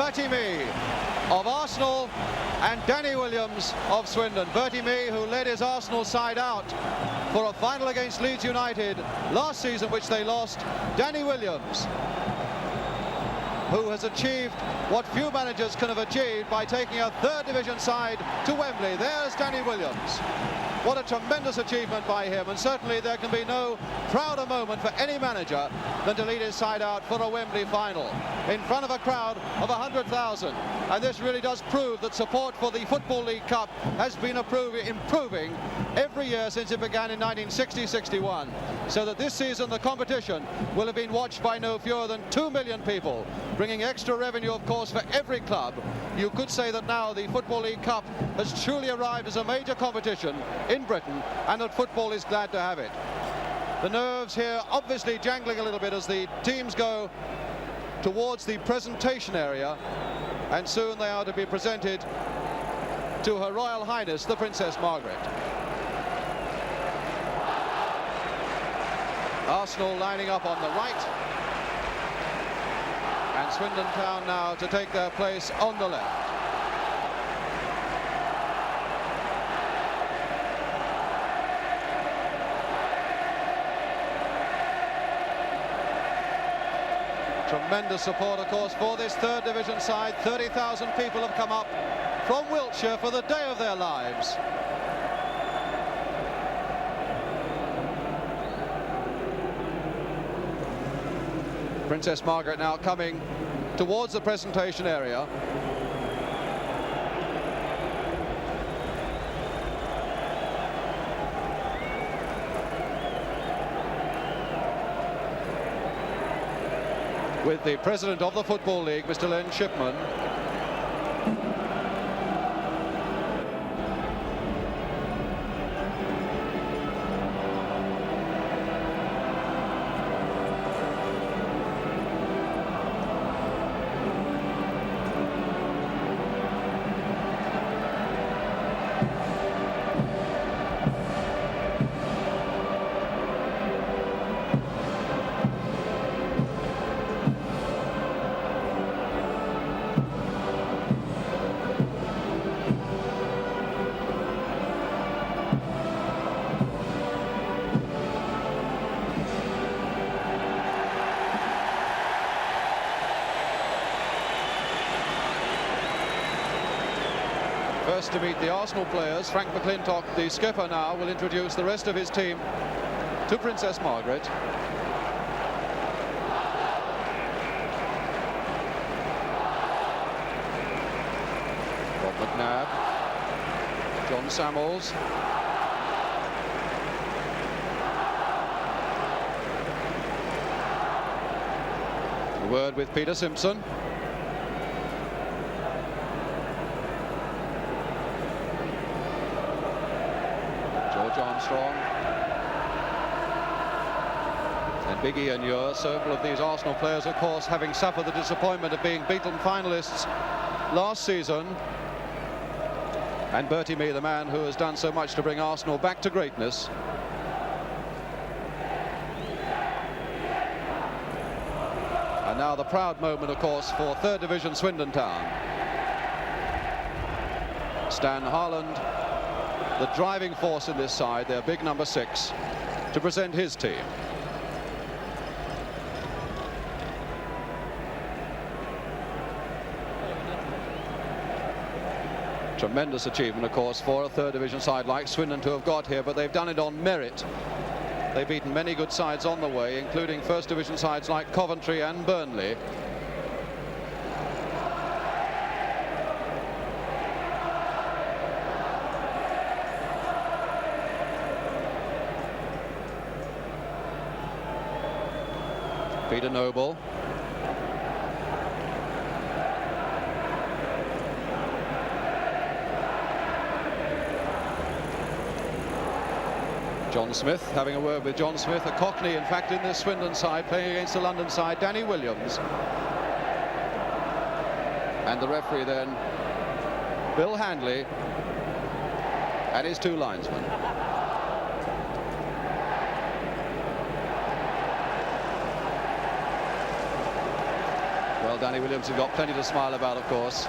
Bertie Mee of Arsenal and Danny Williams of Swindon. Bertie Mee, who led his Arsenal side out for a final against Leeds United last season, which they lost. Danny Williams, who has achieved what few managers can have achieved by taking a third division side to Wembley. There's Danny Williams. What a tremendous achievement by him, and certainly there can be no prouder moment for any manager than to lead his side out for a Wembley final in front of a crowd of 100,000. And this really does prove that support for the Football League Cup has been improving every year since it began in 1960-61, so that this season the competition will have been watched by no fewer than 2 million people, bringing extra revenue, of course, for every club. You could say that now the Football League Cup has truly arrived as a major competition in Britain, and that football is glad to have it. The nerves here obviously jangling a little bit as the teams go towards the presentation area, and soon they are to be presented to Her Royal Highness the Princess Margaret. Arsenal lining up on the right, and Swindon Town now to take their place on the left. Tremendous support, of course, for this third division side. 30,000 people have come up from Wiltshire for the day of their lives. Princess Margaret now coming towards the presentation area. With the president of the Football League, Mr. Len Shipman. First to meet the Arsenal players, Frank McClintock, the skipper, now will introduce the rest of his team to Princess Margaret. Bob McNabb, John Samuels, a word with Peter Simpson. Armstrong and Big Ian Ure. Several of these Arsenal players, of course, having suffered the disappointment of being beaten finalists last season. And Bertie Mee, the man who has done so much to bring Arsenal back to greatness. And now the proud moment, of course, for third division Swindon Town. Stan Harland, the driving force in this side, their big number 6, to present his team. Tremendous achievement, of course, for a third division side like Swindon to have got here, but they've done it on merit. They've beaten many good sides on the way, including first division sides like Coventry and Burnley. Peter Noble. John Smith, having a word with John Smith, a Cockney, in fact, in this Swindon side, playing against the London side, Danny Williams. And the referee then, Bill Handley, and his 2 linesmen. Well, Danny Williams has got plenty to smile about, of course.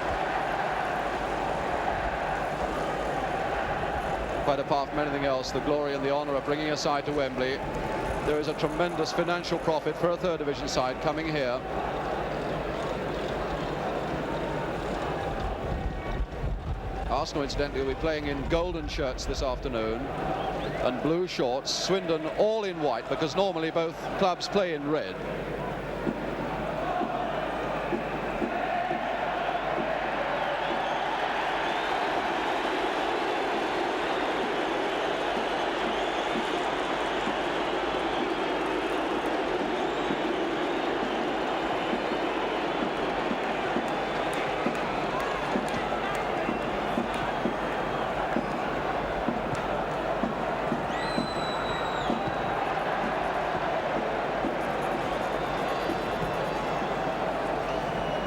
But apart from anything else, the glory and the honour of bringing a side to Wembley. There is a tremendous financial profit for a third division side coming here. Arsenal, incidentally, will be playing in golden shirts this afternoon and blue shorts. Swindon all in white, because normally both clubs play in red.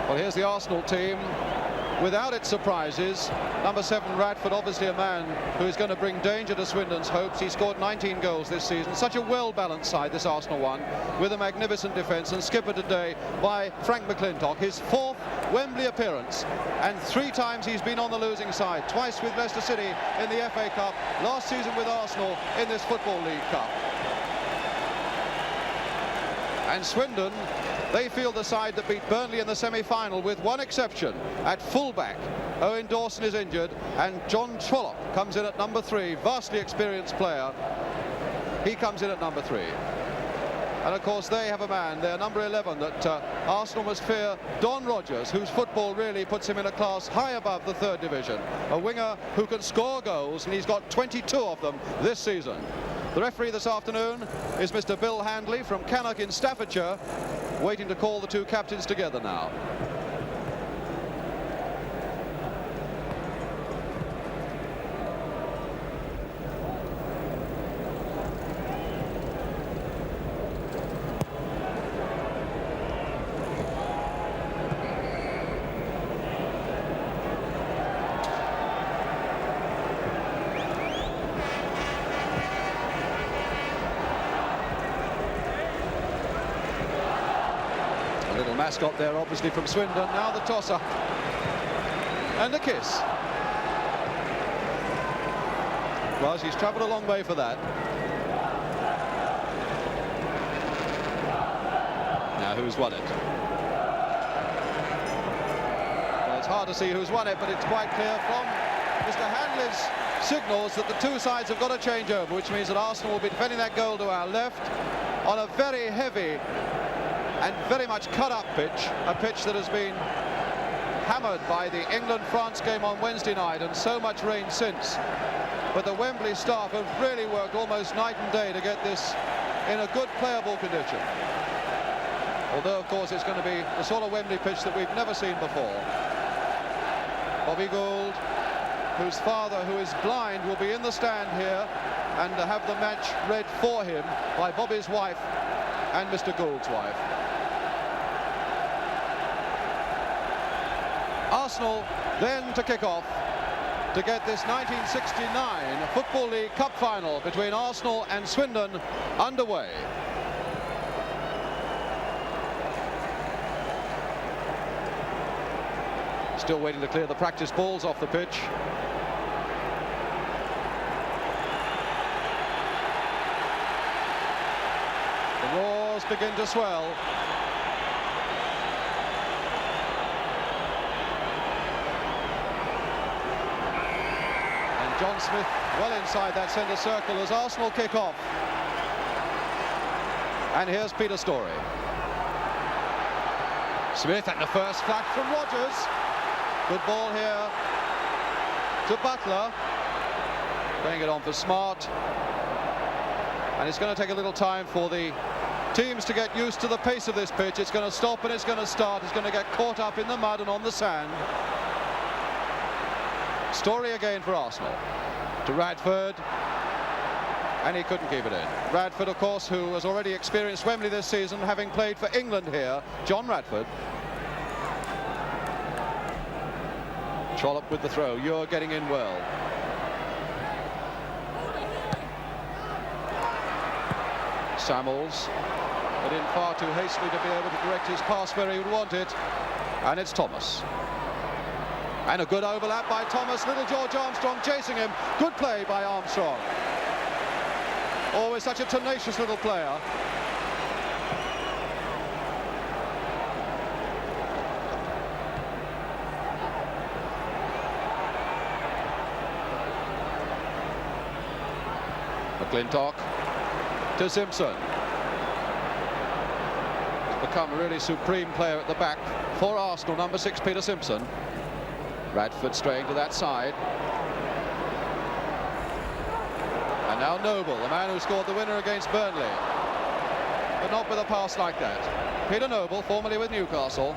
Well, here's the Arsenal team without its surprises. Number 7, Radford, obviously a man who is going to bring danger to Swindon's hopes. He scored 19 goals this season. Such a well-balanced side, this Arsenal one, with a magnificent defence, and skippered today by Frank McClintock. His 4th Wembley appearance, and 3 times he's been on the losing side. Twice with Leicester City in the FA Cup, last season with Arsenal in this Football League Cup. And Swindon, they field the side that beat Burnley in the semi-final, with one exception. At full-back, Owen Dawson is injured, and John Trollope comes in at number 3, vastly experienced player. He comes in at number 3. And of course they have a man, their number 11, that Arsenal must fear, Don Rogers, whose football really puts him in a class high above the third division. A winger who can score goals, and he's got 22 of them this season. The referee this afternoon is Mr. Bill Handley from Cannock in Staffordshire, waiting to call the 2 captains together now. A little mascot there, obviously, from Swindon. Now the toss-up. And a kiss. Well, she's travelled a long way for that. Now, who's won it? Well, it's hard to see who's won it, but it's quite clear from Mr. Handley's signals that the 2 sides have got to change over, which means that Arsenal will be defending that goal to our left on a very heavy and very much cut-up pitch, a pitch that has been hammered by the England-France game on Wednesday night, and so much rain since. But the Wembley staff have really worked almost night and day to get this in a good playable condition. Although, of course, it's going to be the sort of Wembley pitch that we've never seen before. Bobby Gould, whose father, who is blind, will be in the stand here and have the match read for him by Bobby's wife and Mr. Gould's wife. Arsenal then to kick off to get this 1969 Football League Cup final between Arsenal and Swindon underway. Still waiting to clear the practice balls off the pitch. The roars begin to swell. John Smith well inside that centre circle as Arsenal kick off. And here's Peter Storey. Smith at the first flash from Rogers. Good ball here to Butler. Playing it on for Smart. And it's going to take a little time for the teams to get used to the pace of this pitch. It's going to stop and it's going to start. It's going to get caught up in the mud and on the sand. Storey again for Arsenal. To Radford. And he couldn't keep it in. Radford, of course, who has already experienced Wembley this season, having played for England here. John Radford. Trollope with the throw. You're getting in well. Samuels, but in far too hastily to be able to direct his pass where he would want it. And it's Thomas. And a good overlap by Thomas. Little George Armstrong chasing him. Good play by Armstrong. Always such a tenacious little player. McClintock to Simpson. He's become a really supreme player at the back for Arsenal, number 6, Peter Simpson. Radford straying to that side. And now Noble, the man who scored the winner against Burnley. But not with a pass like that. Peter Noble, formerly with Newcastle.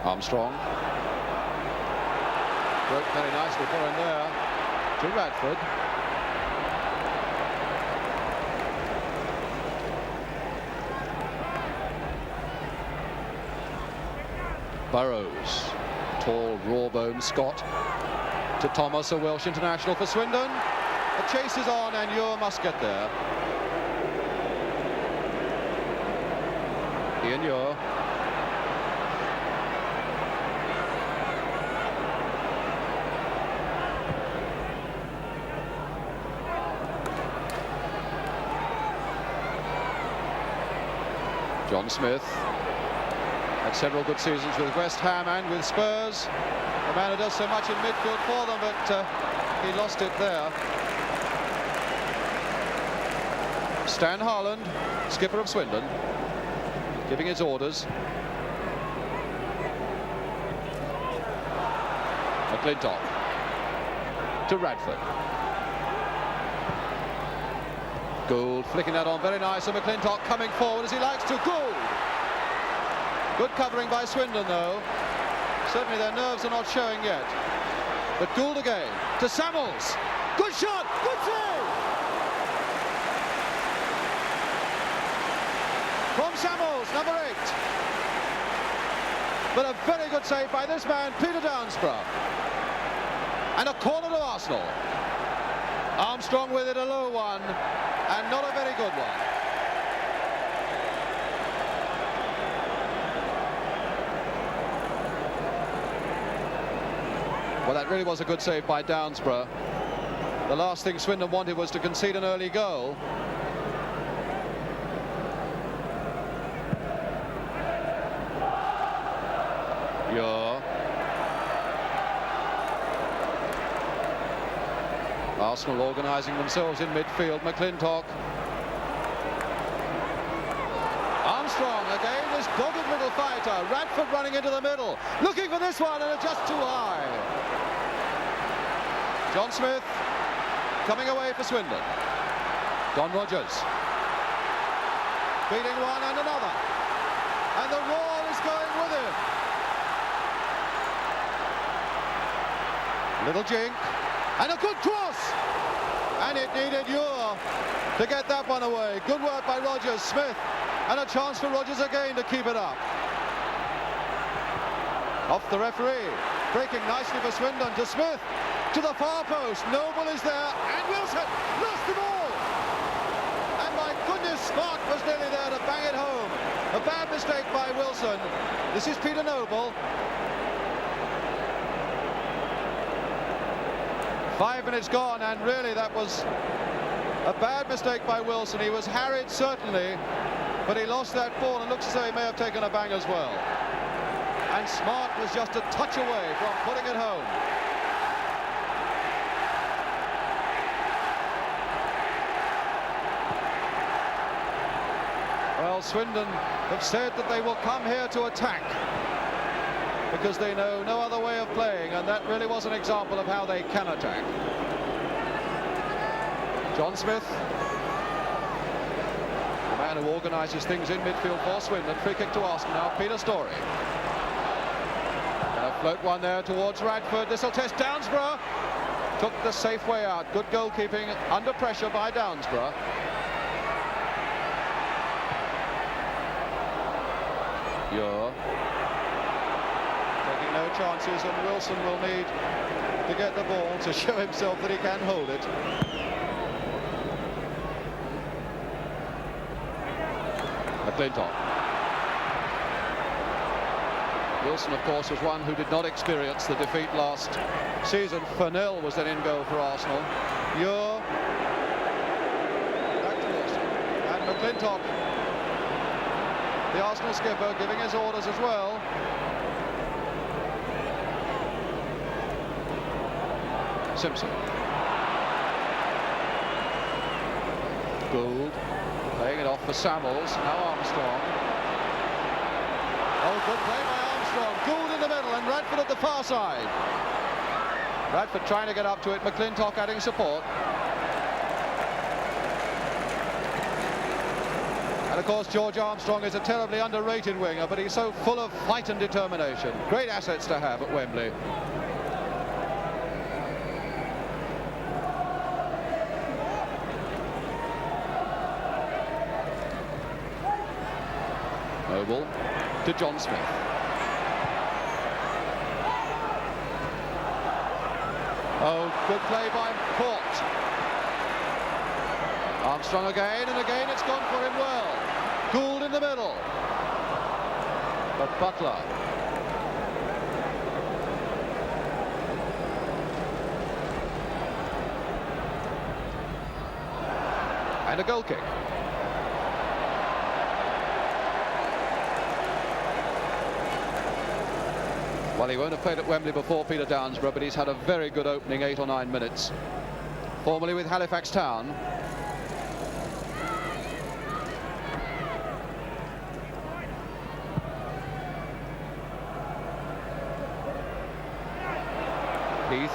Armstrong. Worked very nicely for him there to Radford. Burrows, tall, raw-boned Scot, to Thomas, a Welsh international for Swindon. The chase is on and Ure must get there. Ian Ure. John Smith had several good seasons with West Ham and with Spurs. The man who does so much in midfield for them, but he lost it there. Stan Harland, skipper of Swindon, giving his orders. McClintock to Radford. Gould flicking that on very nice, and McClintock coming forward as he likes to. Gould! Good covering by Swindon, though. Certainly their nerves are not showing yet. But Gould again to Samuels. Good shot! Good save! From Samuels, number 8. But a very good save by this man, Peter Downsborough. And a corner to Arsenal. Armstrong with it, a low one, and not a very good one. Well, that really was a good save by Downsborough. The last thing Swindon wanted was to concede an early goal. Ure. Arsenal organising themselves in midfield. McClintock. Armstrong again, this dogged little fighter. Radford running into the middle, looking for this one, and it's just too high. John Smith coming away for Swindon. Don Rogers beating one and another, and the roar is going with him. Little jink, and a good cross, and it needed Ure to get that one away. Good work by Rogers. Smith, and a chance for Rogers again to keep it up. Off the referee, breaking nicely for Swindon to Smith, to the far post. Noble is there, and Wilson lost the ball. And my goodness, Smart was nearly there to bang it home. A bad mistake by Wilson. This is Peter Noble. 5 minutes gone, and really that was a bad mistake by Wilson. He was harried, certainly, but he lost that ball, and looks as though he may have taken a bang as well. And Smart was just a touch away from putting it home. Well, Swindon have said that they will come here to attack because they know no other way of playing, and that really was an example of how they can attack. John Smith, the man who organises things in midfield for Swindon. Free kick to Arsenal now. Peter Storey. Going to float one there towards Radford. This will test Downsborough. Took the safe way out. Good goalkeeping under pressure by Downsborough. You're taking no chances, and Wilson will need to get the ball to show himself that he can hold it. McClintock. Wilson, of course, was one who did not experience the defeat last season. Furnell was then in goal for Arsenal. You're back to Wilson. And McClintock, the Arsenal skipper, giving his orders as well. Simpson. Gould laying it off for Samuels. Now Armstrong. Oh, good play by Armstrong. Gould in the middle and Radford at the far side. Radford trying to get up to it. McClintock adding support. And of course George Armstrong is a terribly underrated winger, but he's so full of fight and determination. Great assets to have at Wembley. Noble to John Smith. Oh, good play by Court. Armstrong again, and again it's gone for him well. Gould in the middle. But Butler. And a goal kick. Well, he won't have played at Wembley before, Peter Downsborough, but he's had a very good opening 8 or 9 minutes. Formerly with Halifax Town. Heath,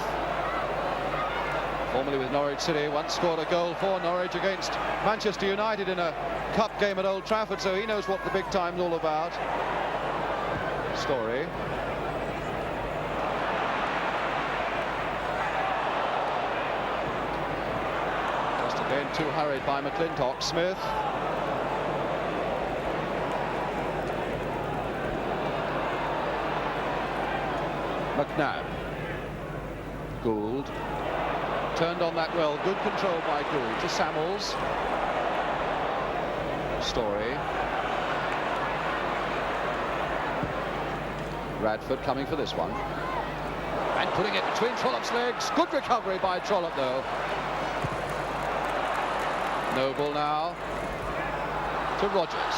formerly with Norwich City, once scored a goal for Norwich against Manchester United in a cup game at Old Trafford, so he knows what the big time's all about. Story. Again, too hurried by McClintock. Smith. McNabb. Gould. Turned on that well. Good control by Gould to Samuels. Story. Radford coming for this one. And putting it between Trollope's legs. Good recovery by Trollope, though. Noble now to Rogers.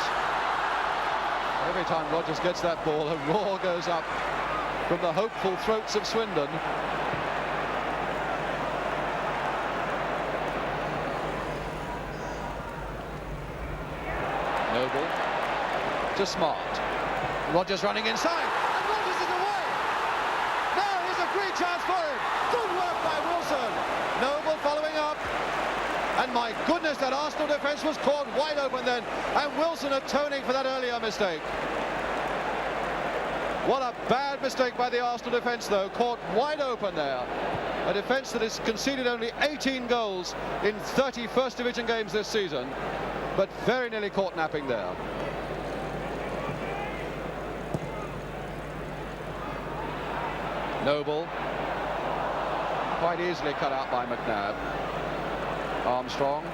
Every time Rogers gets that ball, a roar goes up from the hopeful throats of Swindon. Noble to Smart. Rogers running inside, and Rogers is away. Now here's a great chance for him. Good work by Wilson. Noble following up. And my goodness, that Arsenal defence was caught wide open then, and Wilson atoning for that earlier mistake. What a bad mistake by the Arsenal defence, though, caught wide open there. A defence that has conceded only 18 goals in 30 First Division games this season, but very nearly caught napping there. Noble, quite easily cut out by McNabb. Armstrong.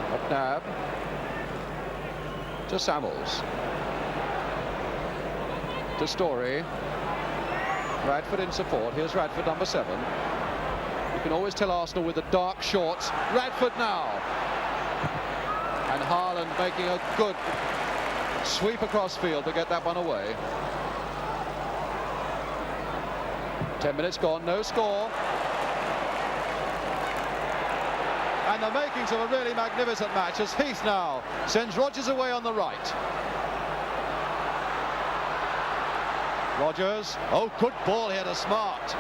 McNabb to Samuels. To Story. Radford in support. Here's Radford, number 7. You can always tell Arsenal with the dark shorts. Radford now. And Haaland making a good sweep across field to get that one away. 10 minutes gone, no score. And the makings of a really magnificent match as Heath now sends Rogers away on the right. Rogers, oh, good ball here to Smart.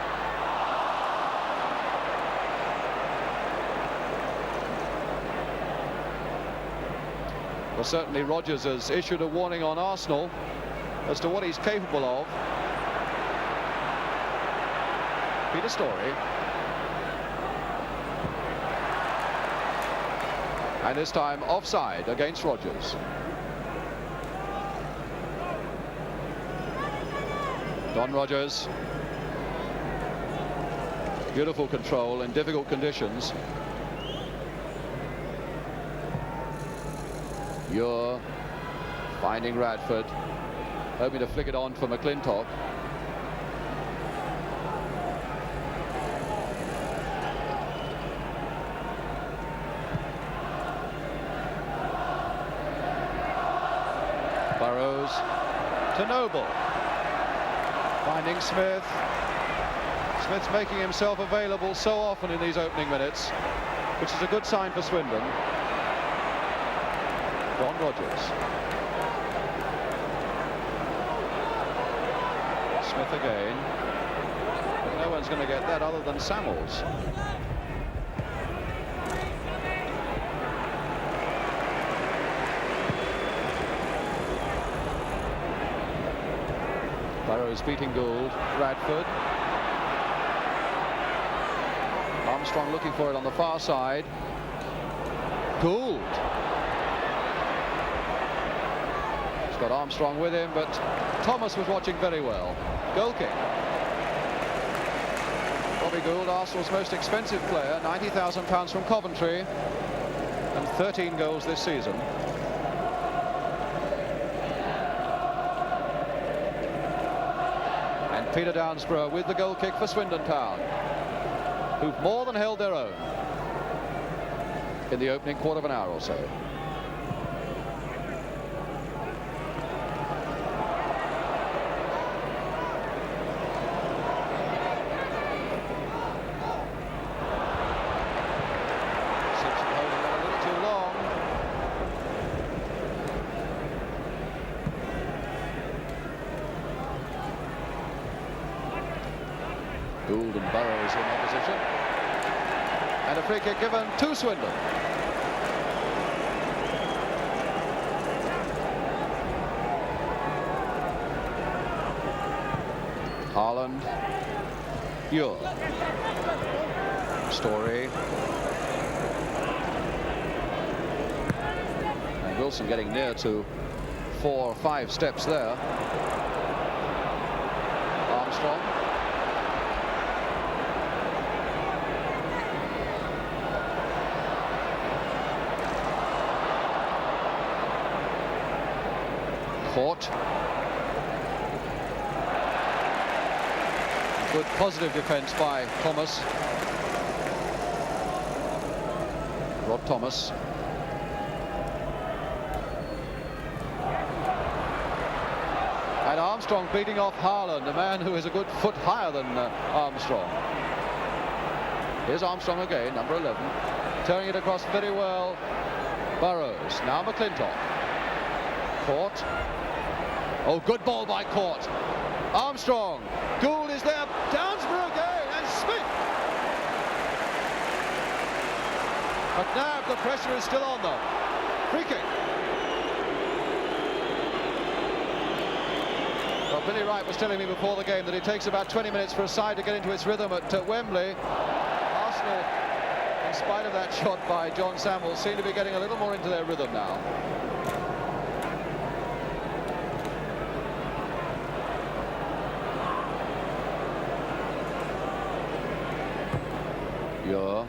Well, certainly Rogers has issued a warning on Arsenal as to what he's capable of. Peter Story. And this time offside against Rogers. Don Rogers. Beautiful control in difficult conditions. You're finding Radford, hoping to flick it on for McClintock. Burrows to Noble, finding Smith. Smith's making himself available so often in these opening minutes, which is a good sign for Swindon. Don Rogers. Smith again. No one's going to get that other than Samuels. Burrows beating Gould. Radford. Armstrong looking for it on the far side. Gould. He's got Armstrong with him, but Thomas was watching very well. Goal kick. Bobby Gould, Arsenal's most expensive player, £90,000 from Coventry, and 13 goals this season. And Peter Downsborough with the goal kick for Swindon Town, who've more than held their own in the opening quarter of an hour or so. Simpson holding that a little too long. Gould and Burrows in opposition. And a free kick given to Swindon. Haaland. Ure. Story. And Wilson getting near to 4 or 5 steps there. Armstrong. Caught. Good positive defence by Thomas. Rob Thomas. And Armstrong beating off Haaland, a man who is a good foot higher than Armstrong. Here's Armstrong again, number 11. Turning it across very well. Burrows. Now McClintock. Caught. Oh, good ball by Court. Armstrong. Gould is there. Downsborough again. And Smith. But now the pressure is still on them. Free kick. Well, Billy Wright was telling me before the game that it takes about 20 minutes for a side to get into its rhythm at Wembley. Arsenal, in spite of that shot by John Samuels, seem to be getting a little more into their rhythm now. Ure.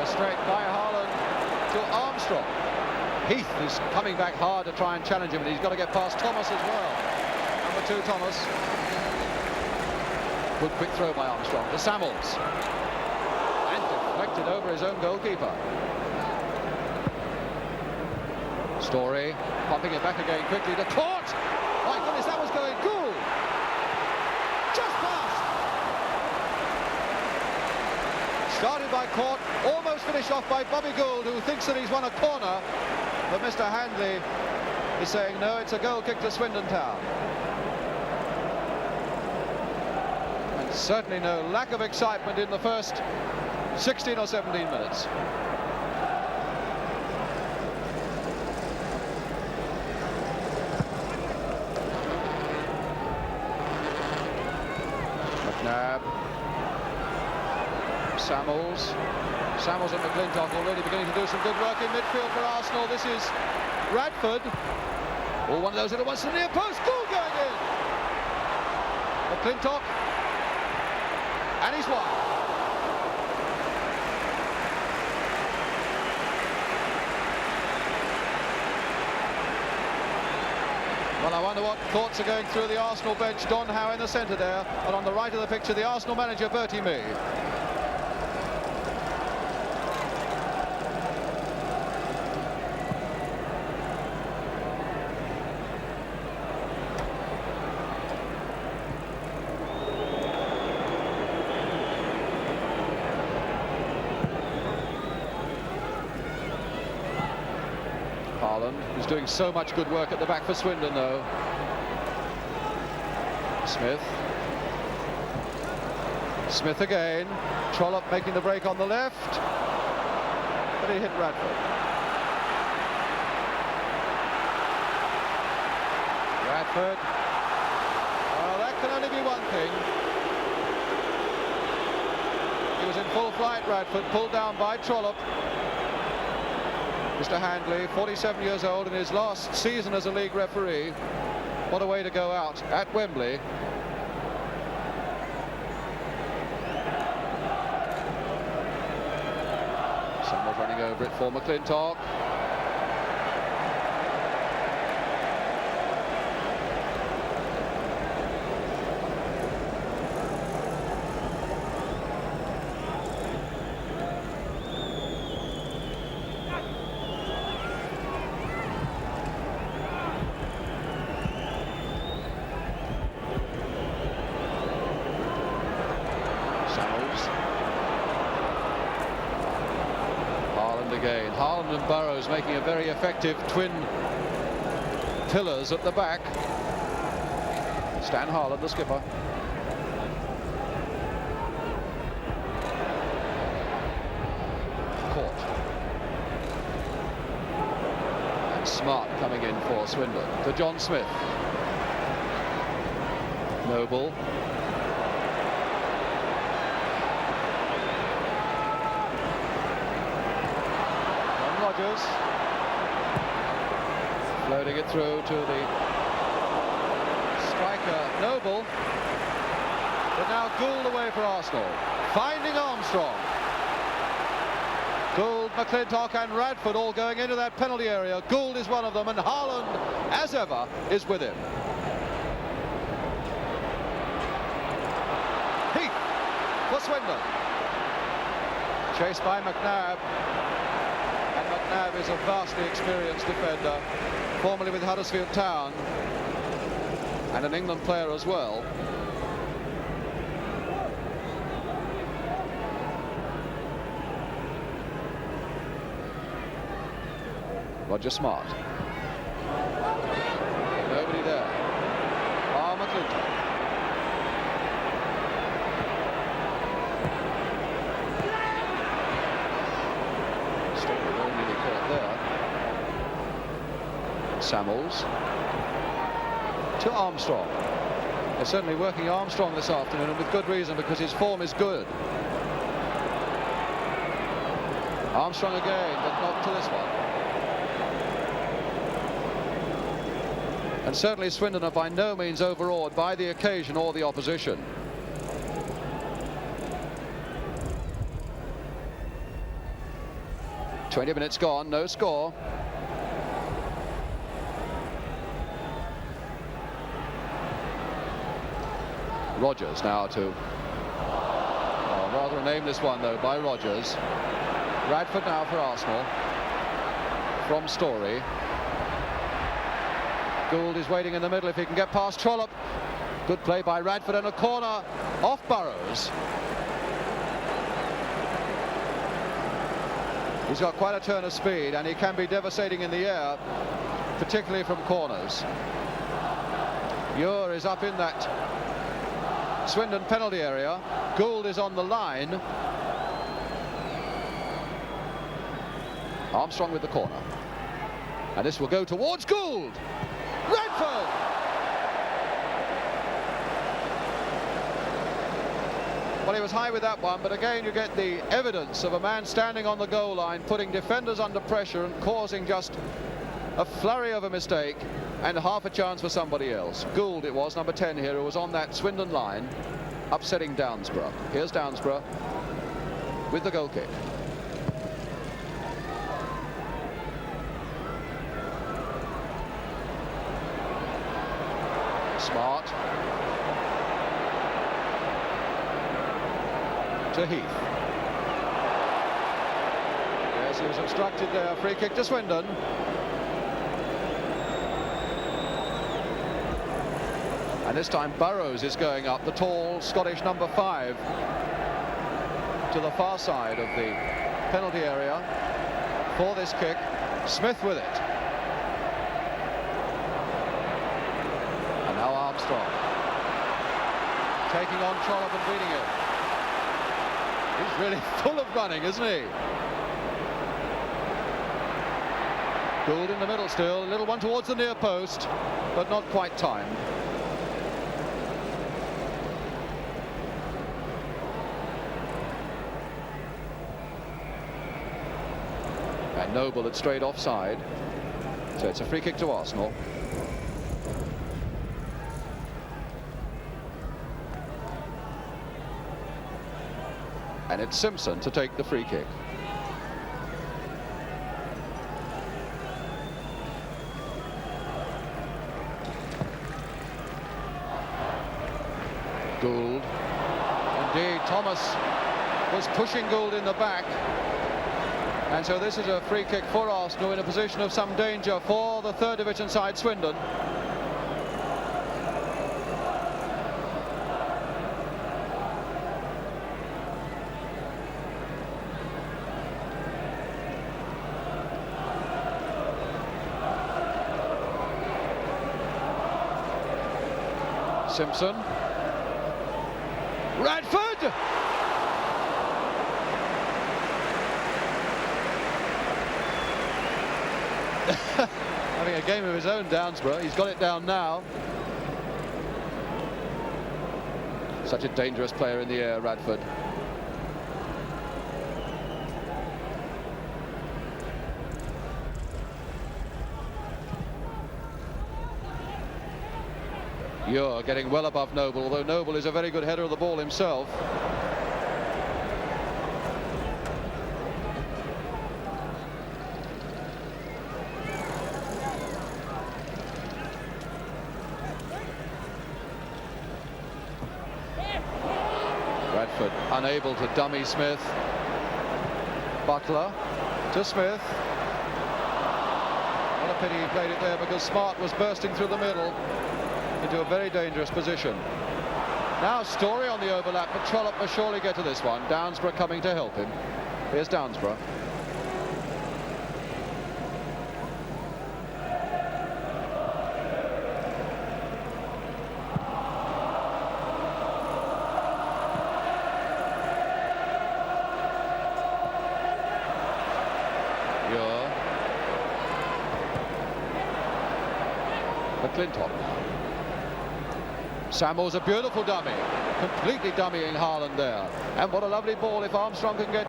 Straight by Haaland to Armstrong. Heath is coming back hard to try and challenge him, and he's got to get past Thomas as well. Number 2, Thomas. Good quick throw by Armstrong to Samuels. And deflected over his own goalkeeper. Story pumping it back again quickly to Court. My goodness, that was going cool. Just past. Started by Court, almost finished off by Bobby Gould, who thinks that he's won a corner, but Mr. Handley is saying no, it's a goal kick to Swindon Town. And certainly no lack of excitement in the first 16 or 17 minutes. McNabb. Samuels and McClintock already beginning to do some good work in midfield for Arsenal. This is Radford. Oh, one of those little ones to the near post. Goal going in. McClintock. And he's won. Well, I wonder what thoughts are going through the Arsenal bench. Don Howe in the centre there, and on the right of the picture, the Arsenal manager, Bertie Mee. Who's doing so much good work at the back for Swindon, though. Smith again. Trollope making the break on the left, but he hit Radford. Well, that can only be one thing. He was in full flight, Radford, pulled down by Trollope. Mr. Handley, 47 years old, in his last season as a league referee. What a way to go out at Wembley. Someone's running over it for McClintock. Again, Haaland and Burrows making a very effective twin pillars at the back. Stan Haaland, the skipper. Caught. And Smart coming in for Swindon. To John Smith. Noble. Floating it through to the striker Noble, but now Gould away for Arsenal, finding Armstrong. Gould, McClintock and Radford all going into that penalty area. Gould is one of them, and Haaland, as ever, is with him. Heath for Swindon, chased by McNabb. McNabb is a vastly experienced defender, formerly with Huddersfield Town, and an England player as well. Roger Smart. Nobody there. McClintock. Samuels to Armstrong. They're certainly working Armstrong this afternoon, and with good reason, because his form is good. Armstrong again, but not to this one. And certainly Swindon are by no means overawed by the occasion or the opposition. "20 minutes gone, no score. Rogers now to, rather a nameless one though by Rogers. Radford now for Arsenal from Story. Gould is waiting in the middle if he can get past Trollope. Good play by Radford, and a corner off Burrows. He's got quite a turn of speed, and he can be devastating in the air, particularly from corners. Ure is up in that Swindon penalty area. Gould is on the line. Armstrong with the corner, and this will go towards Gould. Radford! Well, he was high with that one, but again you get the evidence of a man standing on the goal line, putting defenders under pressure and causing just a flurry of a mistake and half a chance for somebody else. Gould it was, number 10 here, who was on that Swindon line, upsetting Downsborough. Here's Downsborough with the goal kick. Smart. To Heath. Yes, he was obstructed there. Free kick to Swindon. And this time Burrows is going up, the tall Scottish number 5, to the far side of the penalty area for this kick. Smith with it. And now Armstrong taking on Trollope and beating it. He's really full of running, isn't he? Gould in the middle still, a little one towards the near post, but not quite timed. And Noble had strayed offside, so it's a free kick to Arsenal. And it's Simpson to take the free kick. Gould. Indeed, Thomas was pushing Gould in the back. And so this is a free kick for Arsenal in a position of some danger for the third division side, Swindon. Simpson. Radford! Having a game of his own, Downsborough. He's got it down now. Such a dangerous player in the air, Radford. You're getting well above Noble, although Noble is a very good header of the ball himself. Radford unable to dummy Smith. Butler to Smith. What a pity he played it there, because Smart was bursting through the middle into a very dangerous position. Now Story on the overlap, but Trollope must surely get to this one. Downsborough coming to help him. Here's Downsborough. McClintock. Samuel's a beautiful dummy, completely dummying Haaland there. And what a lovely ball if Armstrong can get it.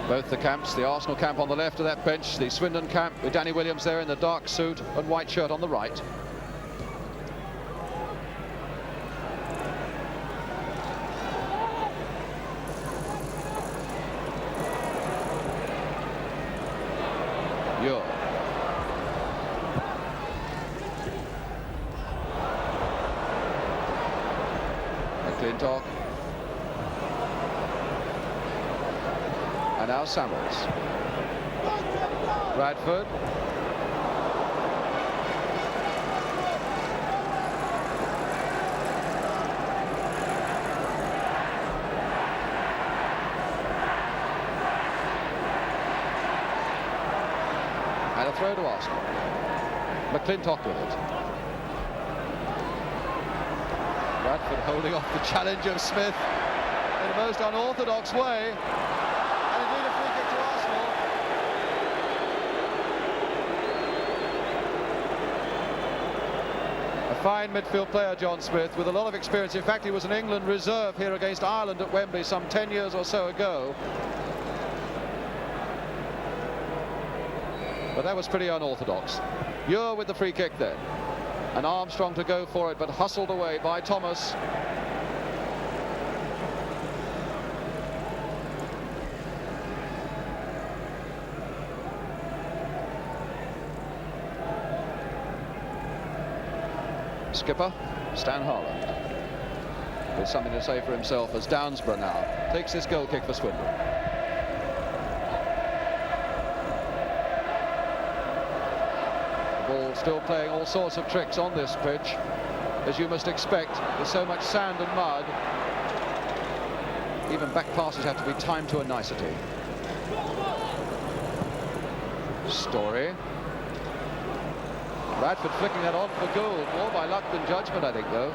Both the camps, the Arsenal camp on the left of that bench, the Swindon camp with Danny Williams there in the dark suit and white shirt on the right. Ure. McClintock. And now Samuels. Radford. throw to Arsenal. McClintock with it. Bradford holding off the challenge of Smith in a most unorthodox way. And indeed a free kick to Arsenal. A fine midfield player, John Smith, with a lot of experience. In fact, he was an England reserve here against Ireland at Wembley some 10 years or so ago. But that was pretty unorthodox. You're with the free kick then. And Armstrong to go for it, but hustled away by Thomas. Skipper, Stan Harland, with something to say for himself as Downsborough now takes this goal kick for Swindon. Still playing all sorts of tricks on this pitch, as you must expect. There's so much sand and mud. Even back passes have to be timed to a nicety. Story. Bradford flicking that on for goal. More by luck than judgment, I think, though.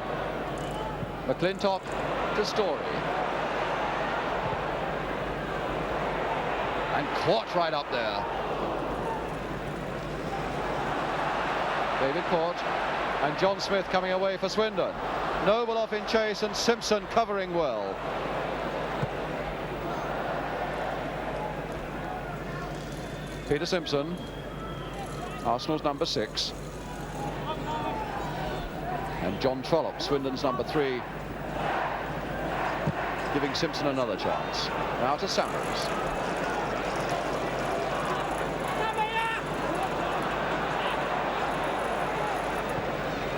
McClintock to Story. And Quat right up there. David Court and John Smith coming away for Swindon. Noble off in chase and Simpson covering well. Peter Simpson, Arsenal's number 6. And John Trollope, Swindon's number 3, giving Simpson another chance. Now to Samuels.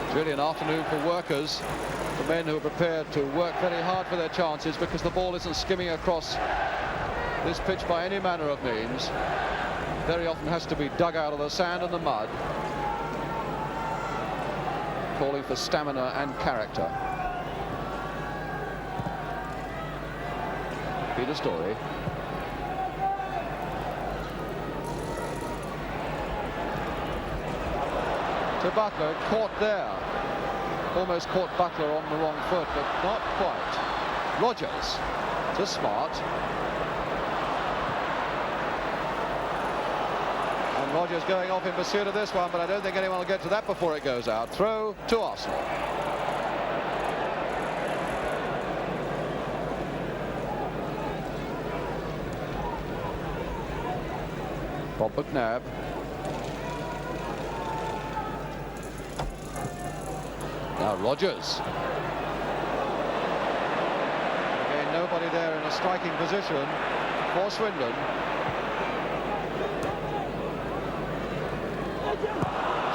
It's really an afternoon for workers, for men who are prepared to work very hard for their chances, because the ball isn't skimming across this pitch by any manner of means. Very often has to be dug out of the sand and the mud. Calling for stamina and character. Peter Story. To Butler, caught there. Almost caught Butler on the wrong foot, but not quite. Rogers to Smart. And Rogers going off in pursuit of this one, but I don't think anyone will get to that before it goes out. Throw to Arsenal. Bob McNabb. Now Rogers. Again, nobody there in a striking position for Swindon.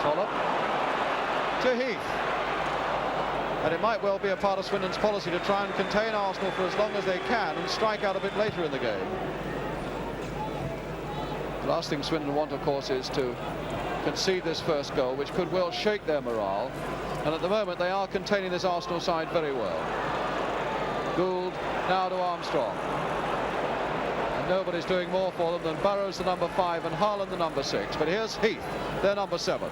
Trollope to Heath. And it might well be a part of Swindon's policy to try and contain Arsenal for as long as they can and strike out a bit later in the game. The last thing Swindon want, of course, is to concede this first goal, which could well shake their morale. And at the moment they are containing this Arsenal side very well. Gould now to Armstrong. And nobody's doing more for them than Burrows, the number 5, and Harland, the number 6. But here's Heath, their number 7.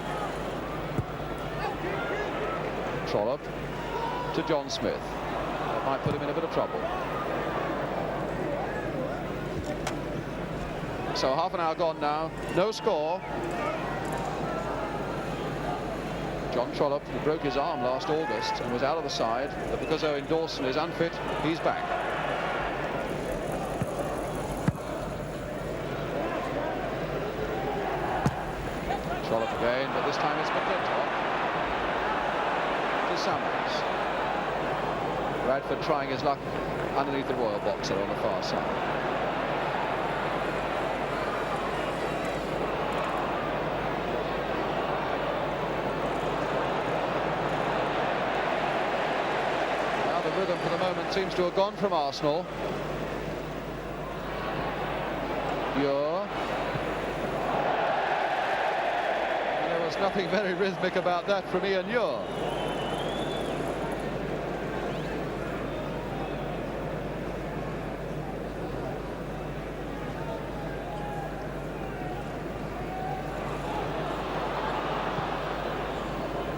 Trollope to John Smith. That might put him in a bit of trouble. So half an hour gone now, no score. John Trollope, who broke his arm last August and was out of the side, but because Owen Dawson is unfit, he's back. Trollope again, but this time it's McClintock to Samuels. Bradford trying his luck underneath the Royal boxer on the far side. Rhythm for the moment seems to have gone from Arsenal. Ure. And there was nothing very rhythmic about that from Ian Ure.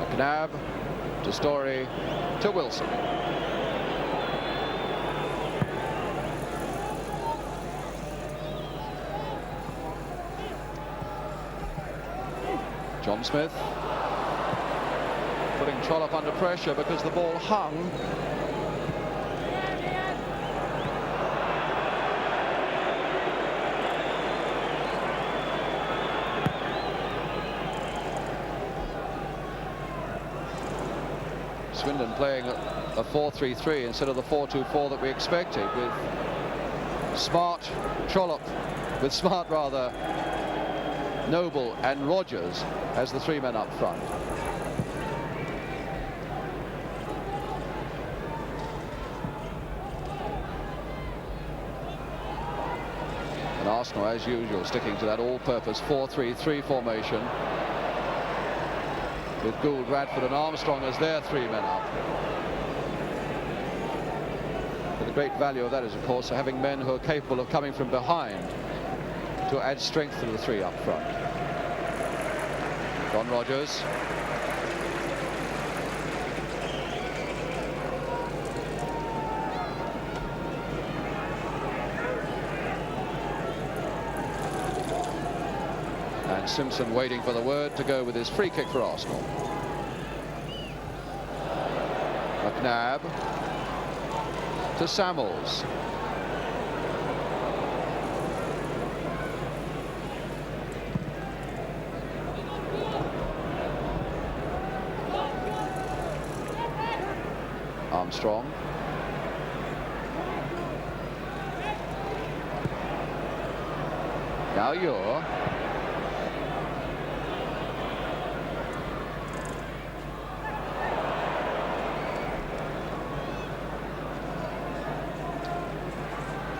McNabb to Story to Wilson. John Smith putting Trollope under pressure because the ball hung. Swindon playing a 4-3-3 instead of the 4-2-4 that we expected, with Noble and Rogers as the three men up front. And Arsenal, as usual, sticking to that all-purpose 4-3-3 formation, with Gould, Radford and Armstrong as their three men up. But the great value of that is, of course, having men who are capable of coming from behind to add strength to the three up front. Don Rogers. And Simpson waiting for the word to go with his free kick for Arsenal. McNabb to Samuels. Armstrong. Now you're.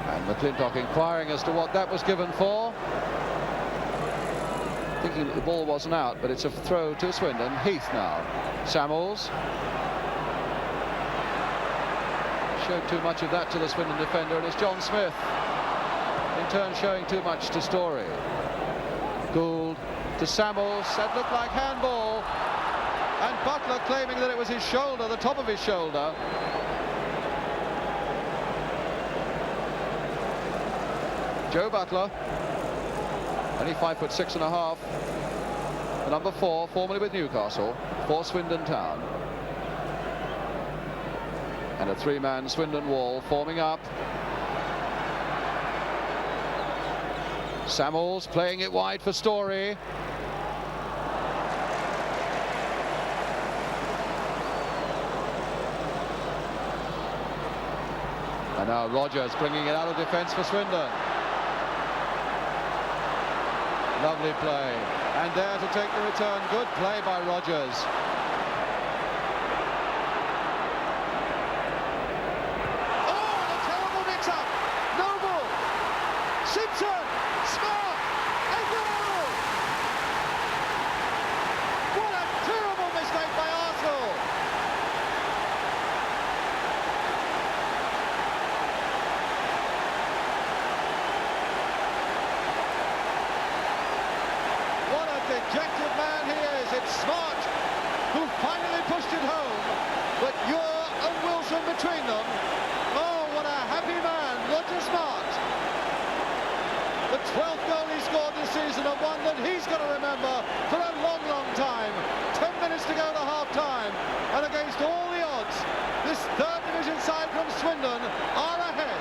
And McClintock inquiring as to what that was given for. Thinking that the ball wasn't out, but it's a throw to Swindon. Heath now. Samuels. Showed too much of that to the Swindon defender, and it's John Smith in turn showing too much to Story. Gould to Samuels. That looked like handball, and Butler claiming that it was his shoulder, the top of his shoulder. Joe Butler, only 5'6½", the number 4, formerly with Newcastle, for Swindon Town. And a three-man Swindon wall forming up. Samuels playing it wide for Story. And now Rogers bringing it out of defence for Swindon. Lovely play. And there to take the return. Good play by Rogers. Simpson, Smart, and goal! What a terrible mistake by Arsenal! What a dejected man he is. It's Smart who finally pushed it home, but Ure and Wilson between them. Oh, what a happy man, Roger Smart. The 12th goal he scored this season, and one that he's going to remember for a long, long time. 10 minutes to go to half-time, and against all the odds, this third division side from Swindon are ahead.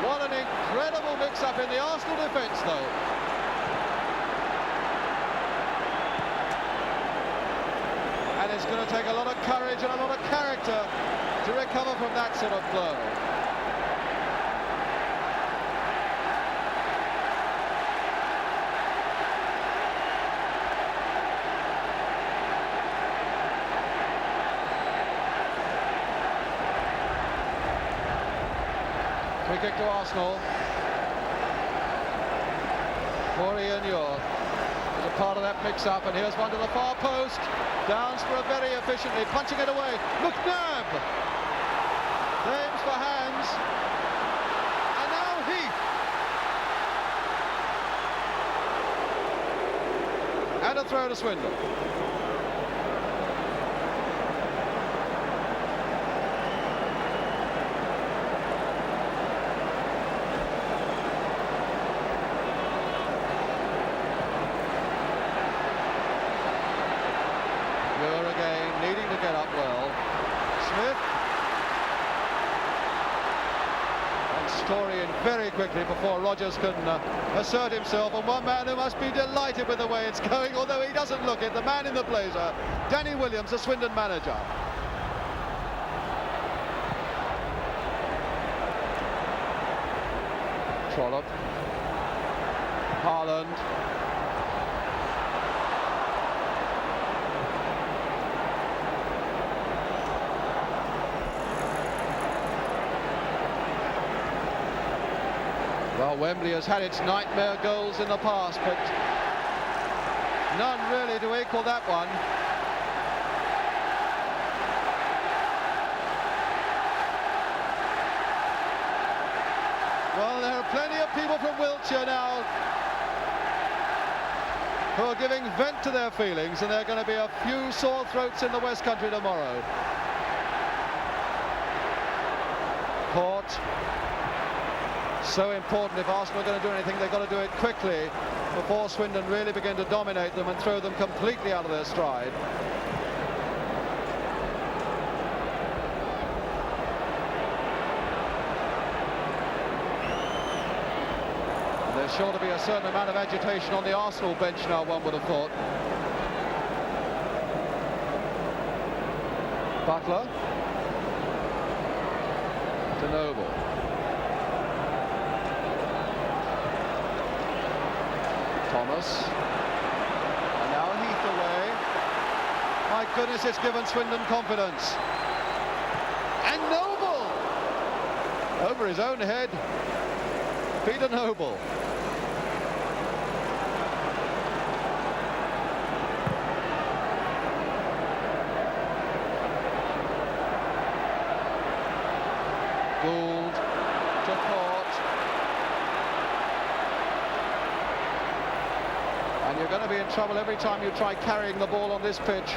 What an incredible mix-up in the Arsenal defence, though. And it's going to take a lot of courage and a lot of character to recover from that sort of blow. Free kick to Arsenal. Corey and Ure is a part of that mix-up, and here's one to the far post. Downs for a very efficiently, punching it away. McNabb claims for hands, and now Heath. And a throw to Swindon. Muir again, needing to get up well. Smith. And Story in very quickly before Rogers can assert himself. And one man who must be delighted with the way it's going, although he doesn't look it, the man in the blazer, Danny Williams, the Swindon manager. Trollope. Haaland. Well, Wembley has had its nightmare goals in the past, but none really to equal that one. Well, there are plenty of people from Wiltshire now who are giving vent to their feelings, and there are going to be a few sore throats in the West Country tomorrow. Caught. So important. If Arsenal are going to do anything, they've got to do it quickly before Swindon really begin to dominate them and throw them completely out of their stride. And there's sure to be a certain amount of agitation on the Arsenal bench now, one would have thought. Butler to Noble. Thomas, and now Heath away. My goodness, it's given Swindon confidence. And Noble! Over his own head, Peter Noble. Gould to Court. And you're going to be in trouble every time you try carrying the ball on this pitch.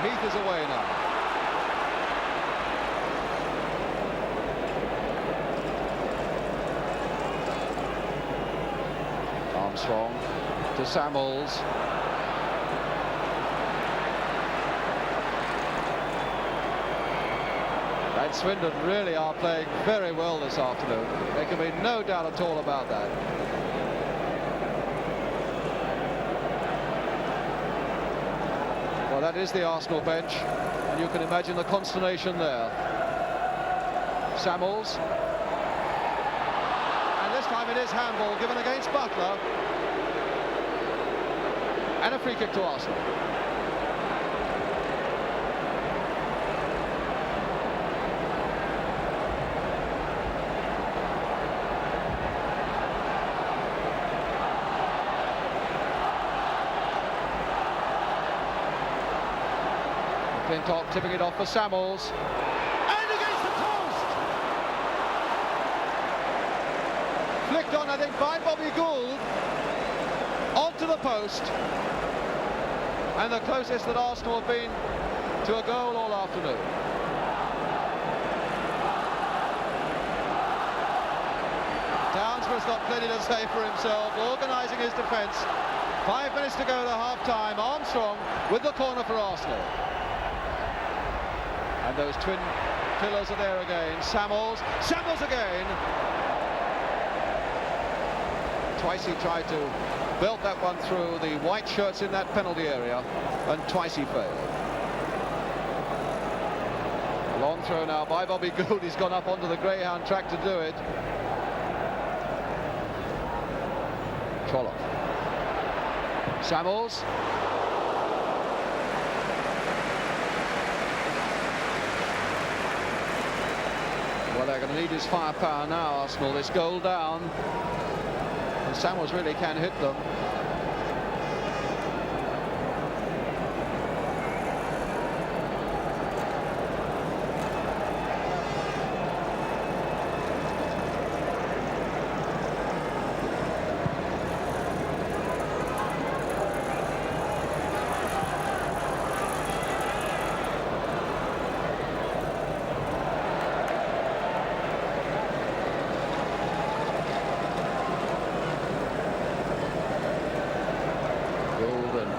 Heath is away now. Armstrong to Samuels. And Swindon really are playing very well this afternoon. There can be no doubt at all about that. Well, that is the Arsenal bench, and you can imagine the consternation there. Samuels. And this time it is handball given against Butler. And a free kick to Arsenal. Clintock tipping it off for Samuels. And against the post! Flicked on, I think, by Bobby Gould. Onto the post. And the closest that Arsenal have been to a goal all afternoon. Downsborough's got plenty to say for himself, organising his defence. 5 minutes to go to half-time. Armstrong with the corner for Arsenal. And those twin pillars are there again. Samuels again. Twice he tried to belt that one through the white shirts in that penalty area, and twice he failed. A long throw now by Bobby Gould. He's gone up onto the greyhound track to do it. Trollope. Samuels. Well, they're going to need his firepower now, Arsenal. This goal down. And Samuels really can hit them.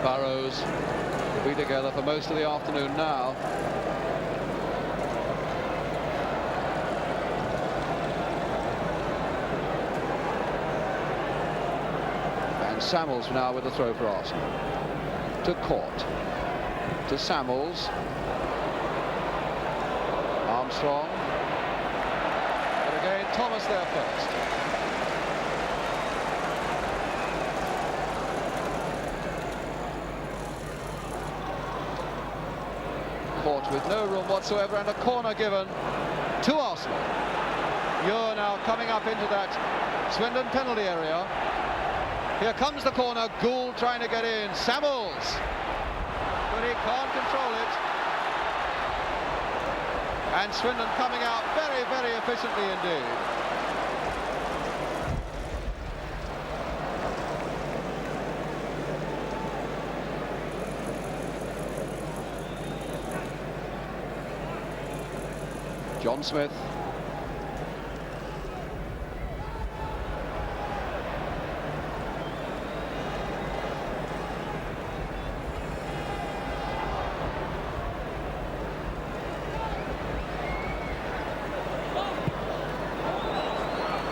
Burrows will be together for most of the afternoon now. And Samuels now with the throw for Arsenal. To Court. To Samuels. Armstrong. But again, Thomas there first. Court with no room whatsoever, and a corner given to Arsenal. You're now coming up into that Swindon penalty area. Here comes the corner. Gould trying to get in. Samuels, but he can't control it. And Swindon coming out very, very efficiently indeed. John Smith.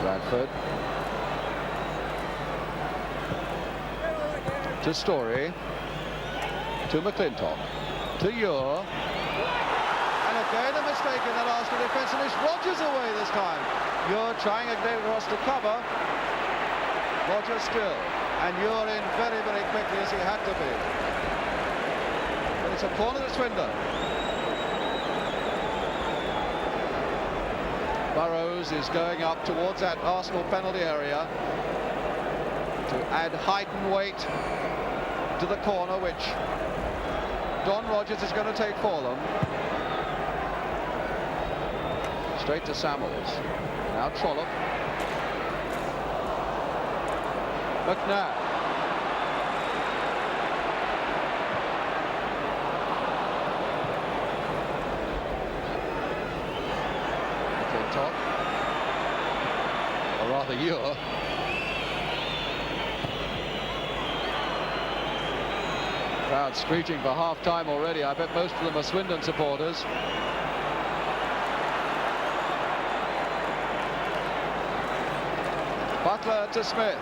Bradford. To Story. To McClintock. To Ure. And again a mistake in that Arsenal defence, and it's Rodgers away this time. Ure trying again across to cover. Rodgers still. And Ure in very, very quickly as he had to be. But it's a corner to Swindon. Burrows is going up towards that Arsenal penalty area to add height and weight to the corner, which Don Rodgers is going to take for them. Straight to Samuels. Now Trollope. McNabb. Top. Or rather Ure. Crowd screeching for half-time already. I bet most of them are Swindon supporters. Butler to Smith.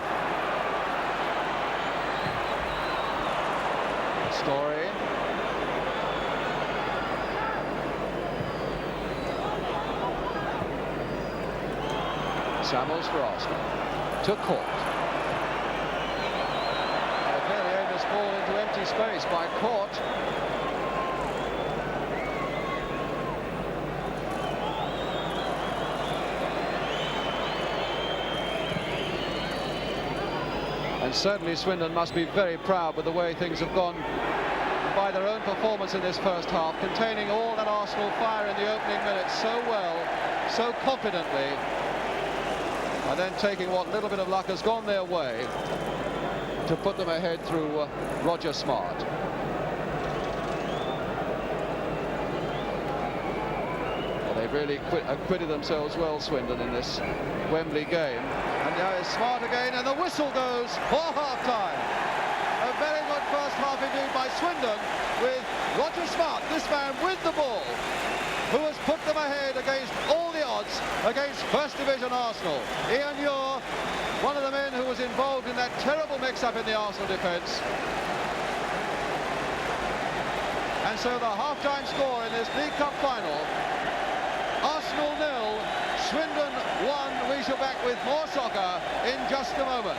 Story. Samuels for Arsenal. To Court. A very aimless ball into empty space by Court. And certainly Swindon must be very proud with the way things have gone by their own performance in this first half, containing all that Arsenal fire in the opening minutes so well, so confidently. And then taking what little bit of luck has gone their way to put them ahead through Roger Smart. Well, they've really acquitted themselves well, Swindon, in this Wembley game. And now it's Smart again, and the whistle goes for half-time. A very good first half indeed by Swindon, with Roger Smart, this man with the ball, who has put them ahead against all the odds against First Division Arsenal. Ian Ure, one of the men who was involved in that terrible mix-up in the Arsenal defence. And so the half-time score in this League Cup final, Arsenal 0, Swindon 1. We shall back with more soccer in just a moment.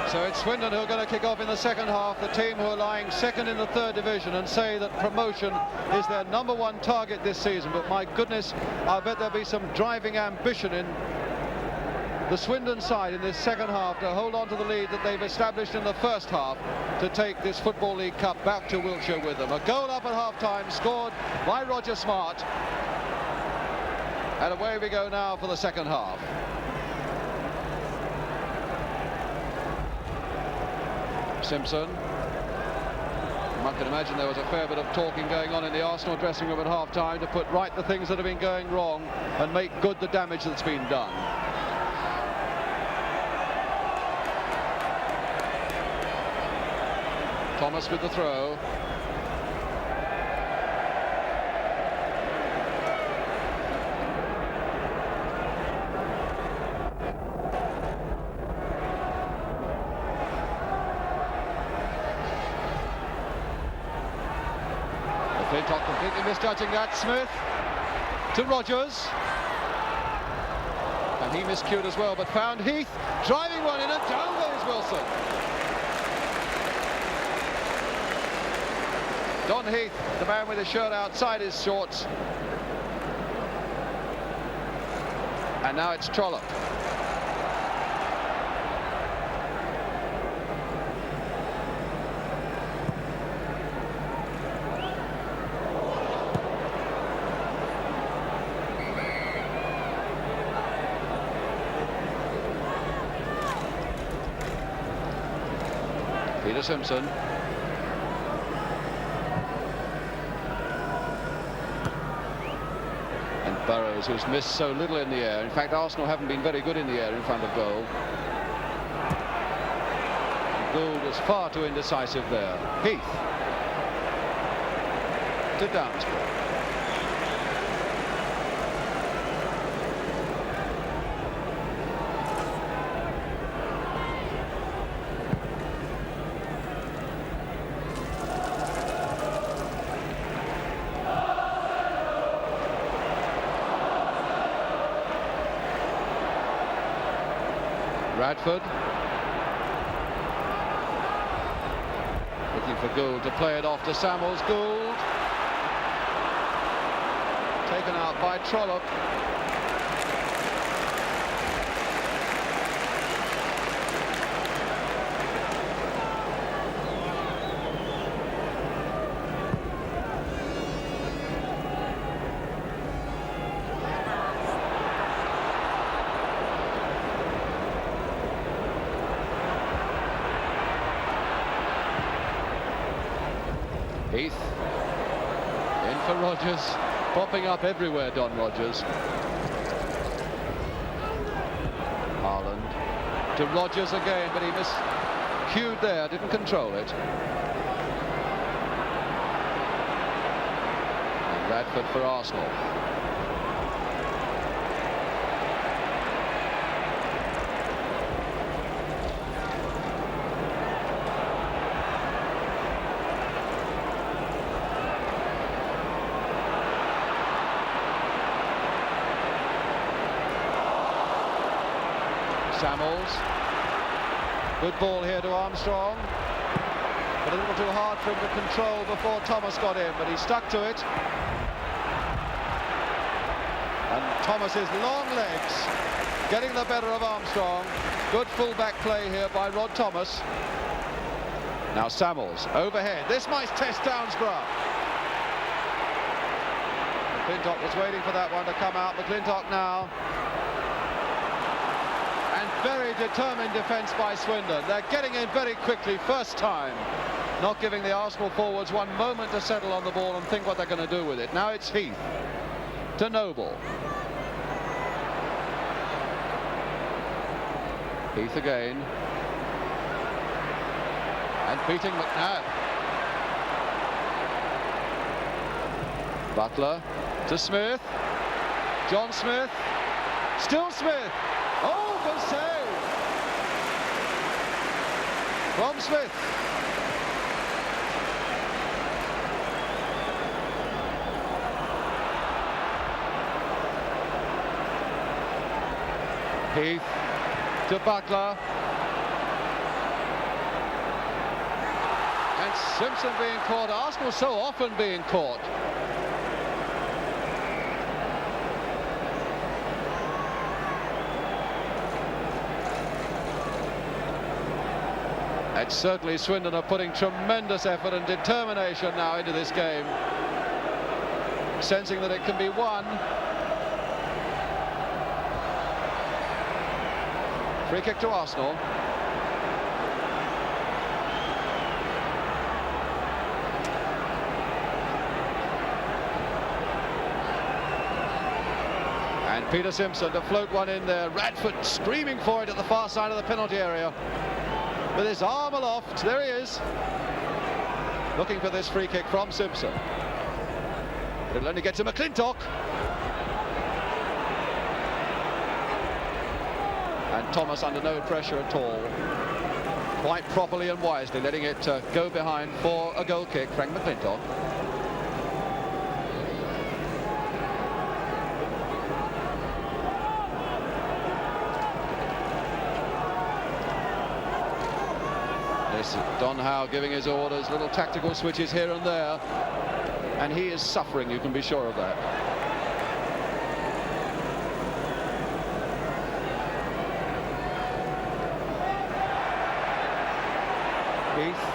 So it's Swindon who are going to kick off in the second half, the team who are lying second in the third division, and say that promotion is their #1 target this season. But my goodness, I bet there'll be some driving ambition in the Swindon side in this second half to hold on to the lead that they've established in the first half to take this Football League Cup back to Wiltshire with them. A goal up at half-time, scored by Roger Smart. And away we go now for the second half. Simpson. One can imagine there was a fair bit of talking going on in the Arsenal dressing room at half-time to put right the things that have been going wrong and make good the damage that's been done. Thomas with the throw. McClintock completely misjudging that. Smith to Rodgers. And he miscued as well, but found Heath driving one in, and down goes Wilson. Don Heath, the man with his shirt outside his shorts. And now it's Trollope. Peter Simpson. And Burrows, who's missed so little in the air. In fact, Arsenal haven't been very good in the air in front of goal. Gould was far too indecisive there. Heath to Downsborough. Radford looking for Gould to play it off to Samuels. Gould taken out by Trollope. Heath in for Rodgers, popping up everywhere, Don Rodgers. Haaland to Rodgers again, but he miscued there, didn't control it. And Radford for Arsenal. Samuels, good ball here to Armstrong, but a little too hard for him to control before Thomas got in, but he stuck to it. And Thomas's long legs getting the better of Armstrong. Good full-back play here by Rod Thomas. Now Samuels overhead. This might test Downsborough. McClintock was waiting for that one to come out. McClintock now. Very determined defence by Swindon. They're getting in very quickly, first time. Not giving the Arsenal forwards one moment to settle on the ball and think what they're going to do with it. Now it's Heath to Noble. Heath again. And beating McNabb. Butler to Smith. John Smith. Still Smith. Oh, good save from Smith. Heath to Butler. And Simpson being caught. Arsenal so often being caught. And certainly Swindon are putting tremendous effort and determination now into this game, sensing that it can be won. Free kick to Arsenal. Peter Simpson to float one in there. Radford screaming for it at the far side of the penalty area. With his arm aloft, there he is. Looking for this free kick from Simpson. It'll only get to McClintock. And Thomas under no pressure at all. Quite properly and wisely letting it go behind for a goal kick, Frank McClintock. This is Don Howe giving his orders, little tactical switches here and there. And he is suffering, you can be sure of that. Heath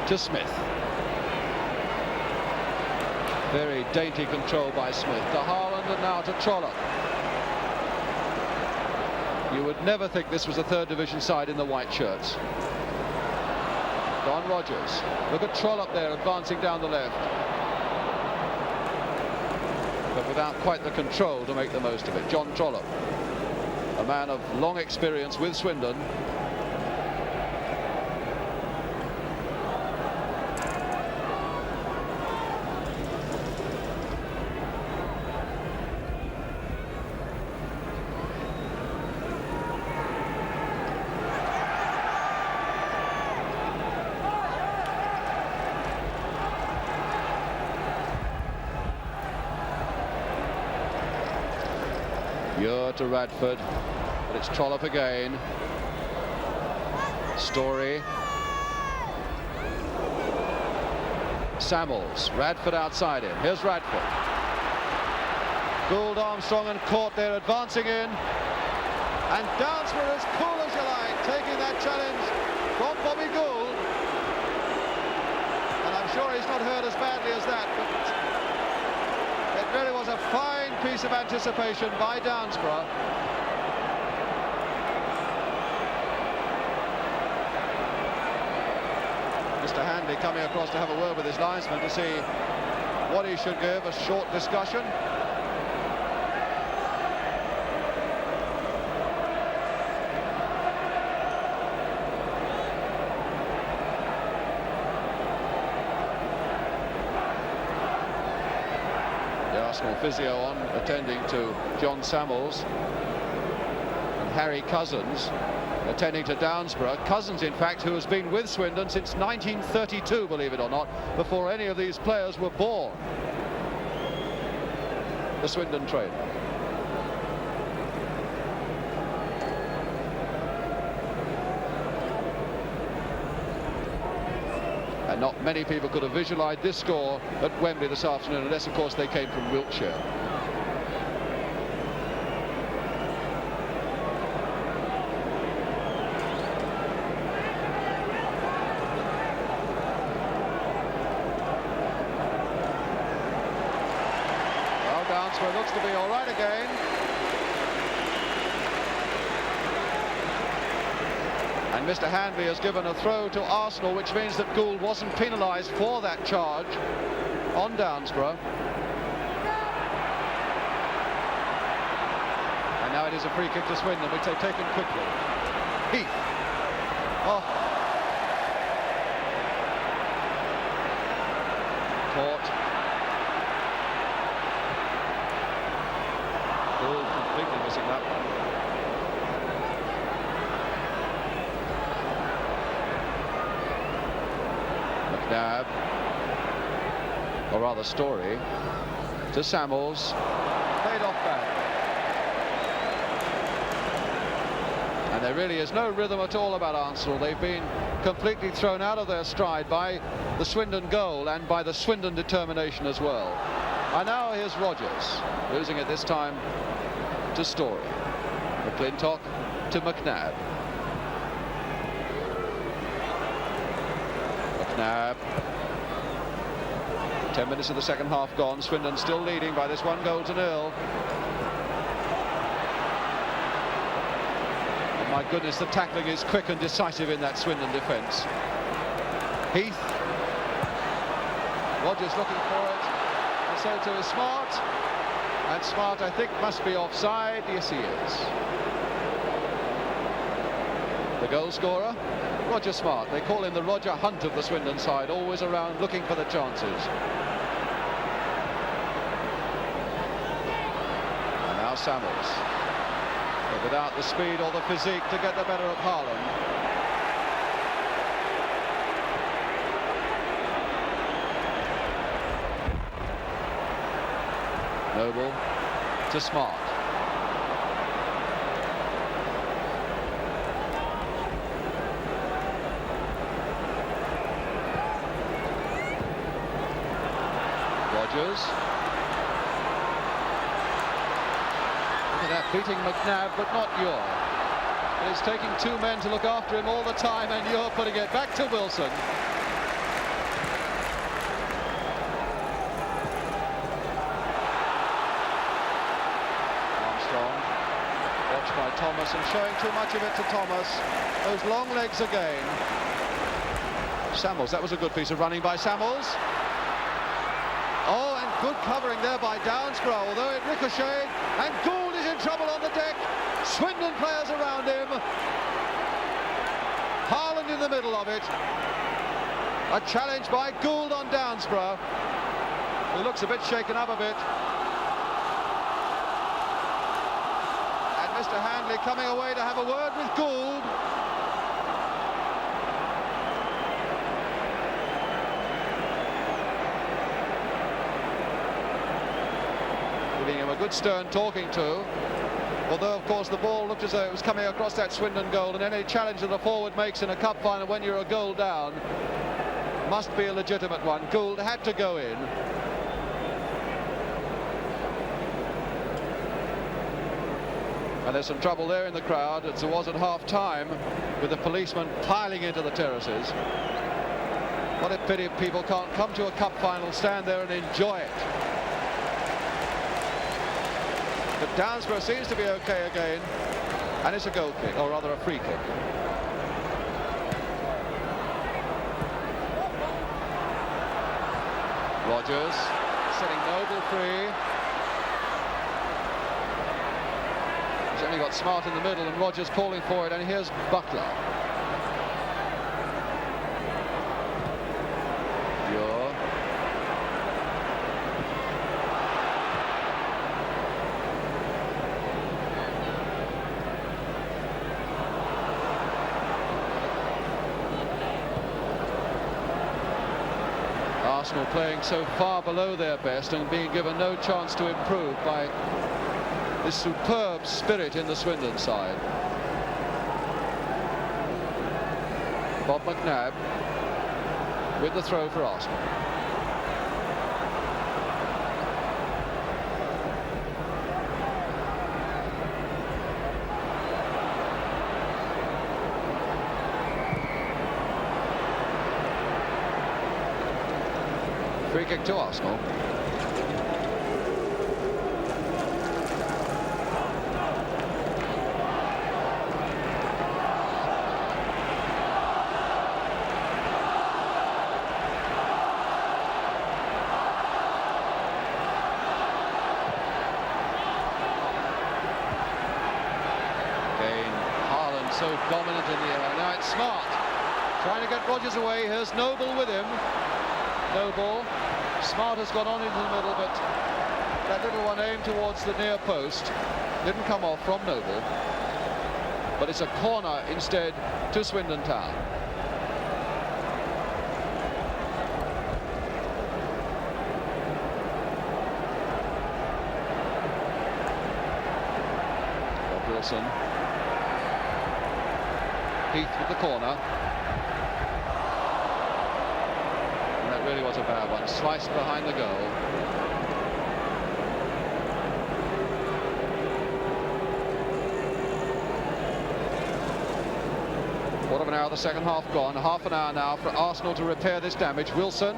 to Smith. Very dainty control by Smith to Haaland and now to Trollope. You would never think this was a third division side in the white shirts. Don Rogers. Look at Trollope there advancing down the left. But without quite the control to make the most of it. John Trollope, a man of long experience with Swindon. Muir to Radford, but it's Trollope again. Story. Samuels, Radford outside him. Here's Radford. Gould, Armstrong and Court there advancing in. And Downsborough as cool as you like, taking that challenge from Bobby Gould. And I'm sure he's not hurt as badly as that, but it really was a fine piece of anticipation by Downsborough. Mr. Handley coming across to have a word with his linesman to see what he should give, a short discussion. Arsenal physio on, attending to John Samuels, and Harry Cousins attending to Downsborough. Cousins, in fact, who has been with Swindon since 1932, believe it or not, before any of these players were born. The Swindon trainer. And not many people could have visualised this score at Wembley this afternoon, unless, of course, they came from Wiltshire. Well, Downsborough looks to be all right again. And Mr. Handley has given a throw to Arsenal, which means that Gould wasn't penalised for that charge on Downsborough. And now it is a free kick to Swindon, which they've taken quickly. Heath. Oh. Caught. Gould completely missing that one. McNabb, or rather Story, to Samuels, played off back. And there really is no rhythm at all about Arsenal. They've been completely thrown out of their stride by the Swindon goal and by the Swindon determination as well. And now here's Rogers, losing it this time to Story. McClintock to McNabb. McNabb. 10 minutes of the second half gone. Swindon still leading by this 1-0. And my goodness, the tackling is quick and decisive in that Swindon defence. Heath. Rogers looking for it. And so too is Smart. And Smart, I think, must be offside. Yes, he is. The goal scorer, Roger Smart. They call him the Roger Hunt of the Swindon side, always around looking for the chances. And now Samuels, but without the speed or the physique to get the better of Haaland. Noble to Smart. Rogers. Look at that, beating McNabb, but not Ure. It's taking two men to look after him all the time, and Ure putting it back to Wilson. By Thomas, and showing too much of it to Thomas. Those long legs again. Samuels, that was a good piece of running by Samuels. Oh, and good covering there by Downsborough, although it ricocheted, and Gould is in trouble on the deck. Swindon players around him. Haaland in the middle of it. A challenge by Gould on Downsborough, who looks a bit shaken up a bit. Mr. Handley coming away to have a word with Gould. Giving him a good stern talking to. Although, of course, the ball looked as though it was coming across that Swindon goal, and any challenge that a forward makes in a cup final when you're a goal down must be a legitimate one. Gould had to go in. And there's some trouble there in the crowd, as there was at half-time, with the policemen piling into the terraces. What a pity people can't come to a cup final, stand there and enjoy it. But Downsborough seems to be okay again, and it's a goal kick, or rather a free kick. Rogers setting Noble free. He's only got Smart in the middle, and Rogers calling for it, and here's Buckler. Ure. Arsenal playing so far below their best and being given no chance to improve by this superb spirit in the Swindon side. Bob McNabb with the throw for Arsenal. Free kick to Arsenal. So dominant in the air. Now it's Smart trying to get Rogers away. Here's Noble with him. Noble. Smart has gone on into the middle, but that little one aimed towards the near post didn't come off from Noble. But it's a corner instead to Swindon Town. Bob Wilson. Heath with the corner. And that really was a bad one. Sliced behind the goal. Quarter of an hour of the second half gone. Half an hour now for Arsenal to repair this damage. Wilson.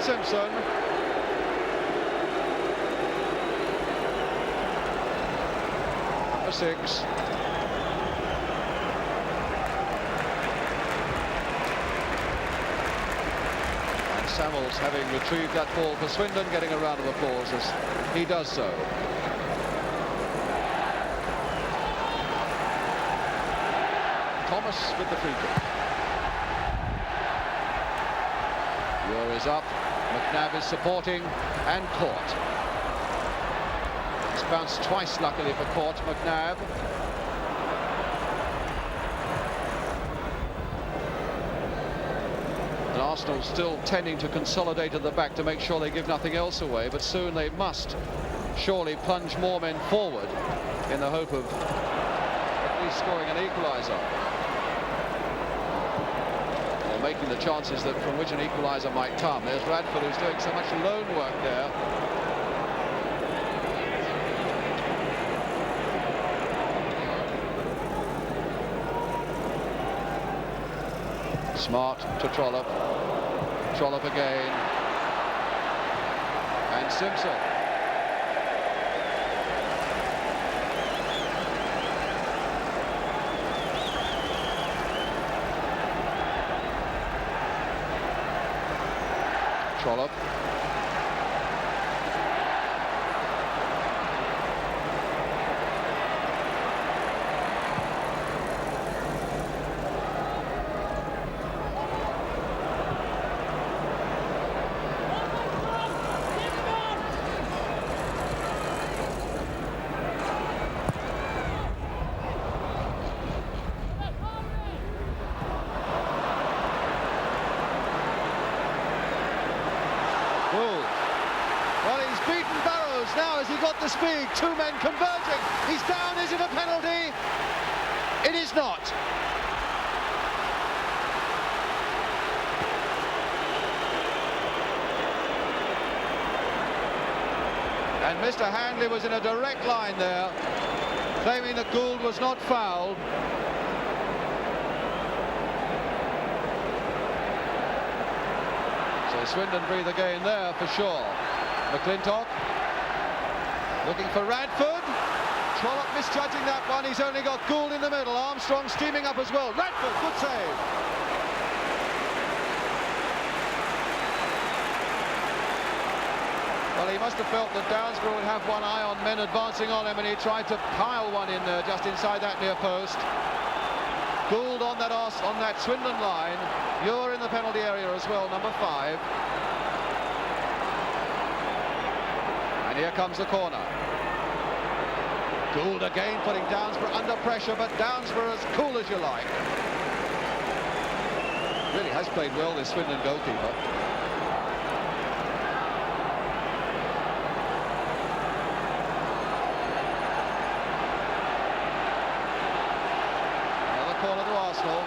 Simpson. Number 6. And Samuels, having retrieved that ball for Swindon, getting a round of applause as he does so. Thomas with the free kick. Muir is up, McNabb is supporting, and caught. It's bounced twice, luckily for Court, McNabb. And Arsenal still tending to consolidate at the back to make sure they give nothing else away, but soon they must surely plunge more men forward in the hope of at least scoring an equaliser. Making the chances that from which an equaliser might come. There's Radford, who's doing so much lone work there. Smart to Trollope. Trollope again. And Simpson. Trollope. Well, he's beaten Barrows now as he got the speed. 2 men converging. He's down. Is it a penalty? It is not. And Mr. Handley was in a direct line there, claiming that Gould was not fouled. Swindon breathe again there for sure. McClintock looking for Radford. Trollope misjudging that one. He's only got Gould in the middle. Armstrong steaming up as well. Radford, good save. Well, he must have felt that Downsborough would have one eye on men advancing on him, and he tried to pile one in there just inside that near post. Gould on that Swindon line. Muir in the penalty area as well, number 5. And here comes the corner. Gould again putting Downsborough under pressure, but Downsborough as cool as you like. Really has played well, this Swindon goalkeeper. Corner to Arsenal.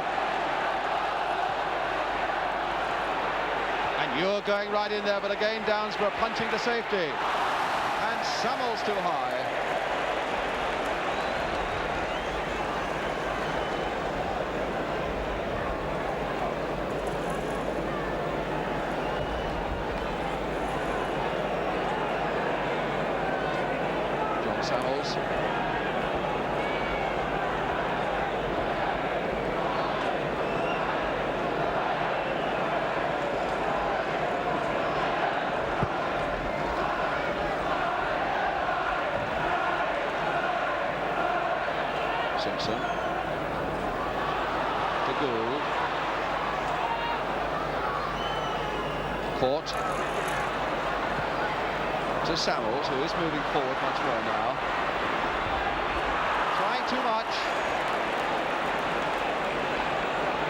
And you're going right in there, but again Downsborough punching to safety. And Samuels too high. John Samuels. Simpson to Gould. Caught to Samuels, who is moving forward much more now. Trying too much.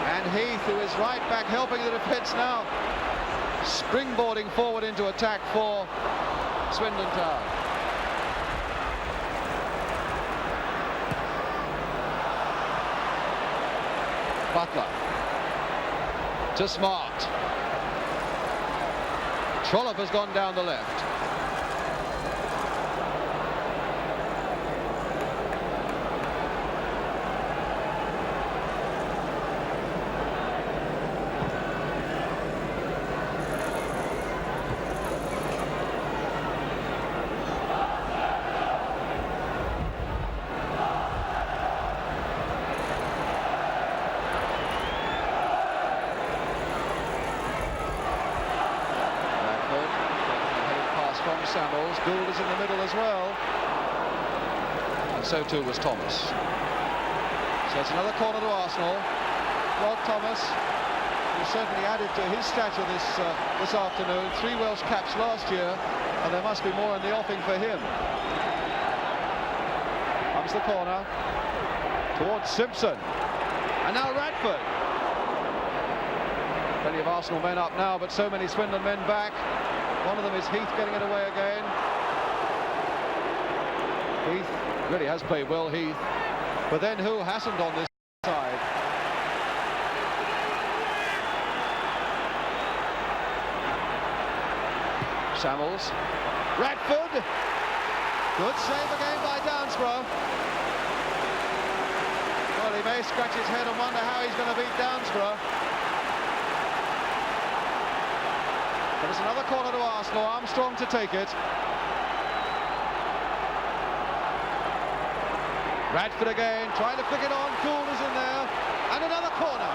And Heath, who is right back helping the defence now, springboarding forward into attack for Swindon Town. Butler to Smart. Trollope has gone down the left. Samuels. Gould is in the middle as well. And so too was Thomas. So it's another corner to Arsenal. Rod Thomas, who certainly added to his stature this afternoon. 3 Welsh caps last year, and there must be more in the offing for him. Comes the corner towards Simpson, and now Radford. Plenty of Arsenal men up now, but so many Swindon men back. One of them is Heath getting it away again. Heath really has played well, Heath. But then who hasn't on this side? Samuels. Radford. Good save again by Downsborough. Well, he may scratch his head and wonder how he's going to beat Downsborough. But it's another corner to Arsenal. Armstrong to take it. Radford again, trying to flick it on. Gould is in there. And another corner.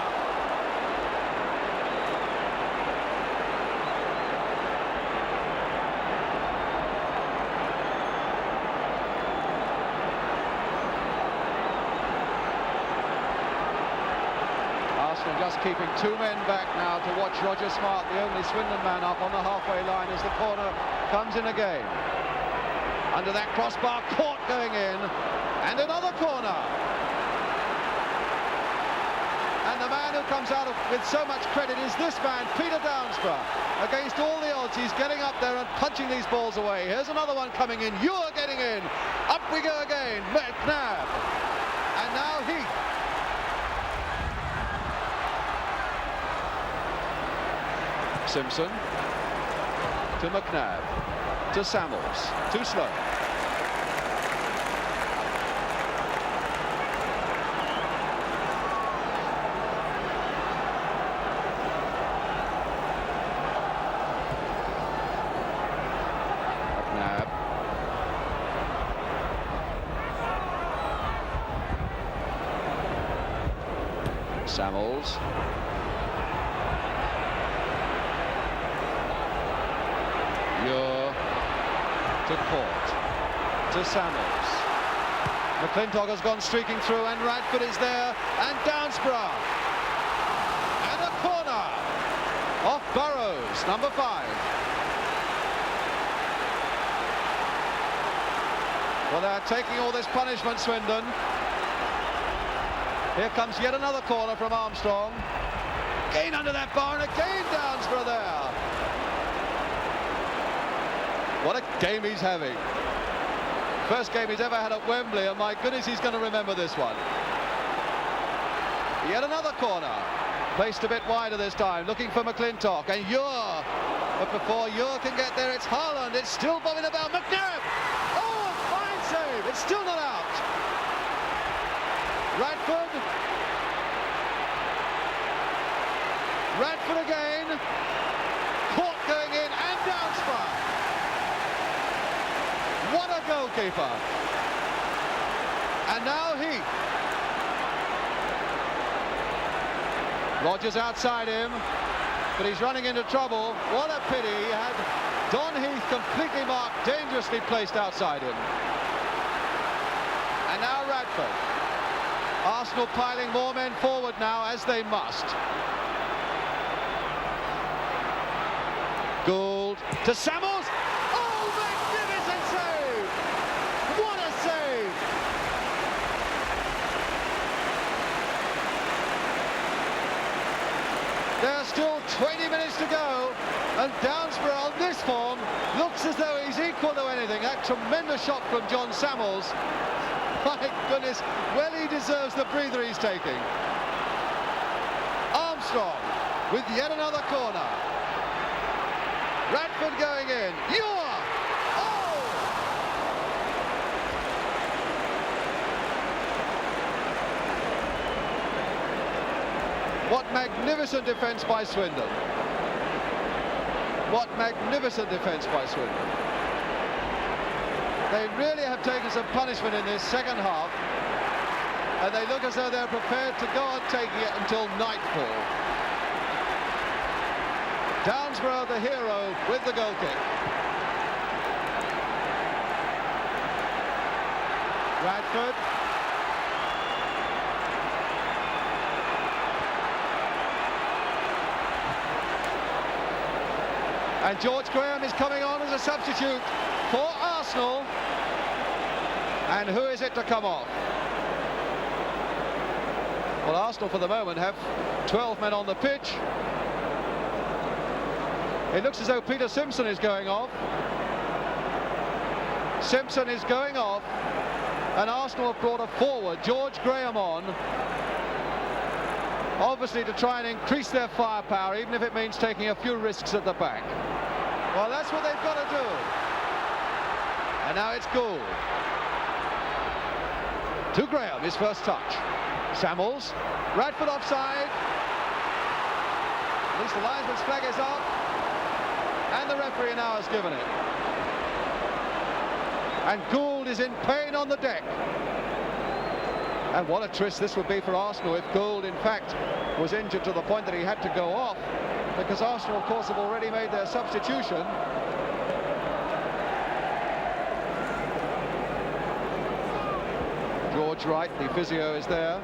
Arsenal just keeping 2 men back now to watch Roger Smart, the only Swindon man, up on the halfway line as the corner comes in again. Under that crossbar, Court going in. And another corner. And the man who comes out with so much credit is this man, Peter Downsborough. Against all the odds, he's getting up there and punching these balls away. Here's another one coming in. You're getting in. Up we go again. McNabb. And now Heath. Simpson. To McNabb. To Samuels. Too slow. Samuels. You're to Court. To Samuels. McClintock has gone streaking through, and Radford is there, and Downsborough. And a corner off Burrows, number 5. Well, they're taking all this punishment, Swindon. Here comes yet another corner from Armstrong. Again under that bar, and again Downsborough there. What a game he's having. First game he's ever had at Wembley, and my goodness, he's going to remember this one. Yet another corner. Placed a bit wider this time, looking for McClintock, and Ure. But before Ure can get there, it's Haaland. It's still bobbing about. McNabb! Oh, a fine save. It's still not out. Radford. Radford again. Court going in, and Downsborough. What a goalkeeper. And now Heath. Rogers outside him, but he's running into trouble. What a pity. He had Don Heath completely marked, dangerously placed outside him. And now Radford. Arsenal piling more men forward now, as they must. Gould to Samuels. Oh, magnificent save! What a save! There's still 20 minutes to go, and Downsborough on this form looks as though he's equal to anything. That tremendous shot from John Samuels. My goodness, well, he deserves the breather he's taking. Armstrong with yet another corner. Radford going in. Ure! Oh! What magnificent defence by Swindon. What magnificent defence by Swindon. They really have taken some punishment in this second half, and they look as though they're prepared to go on taking it until nightfall. Downsborough, the hero, with the goal kick. Radford. And George Graham is coming on as a substitute for Arsenal. And who is it to come off? Well, Arsenal for the moment have 12 men on the pitch. It looks as though Peter Simpson is going off. Simpson is going off, and Arsenal have brought a forward, George Graham, on, obviously to try and increase their firepower, even if it means taking a few risks at the back. Well, that's what they've got to do. And now it's Gould. To Graham, his first touch. Samuels, Radford offside. At least the linesman's flag is up, and the referee now has given it. And Gould is in pain on the deck. And what a twist this would be for Arsenal if Gould, in fact, was injured to the point that he had to go off, because Arsenal, of course, have already made their substitution. George Wright, the physio, is there.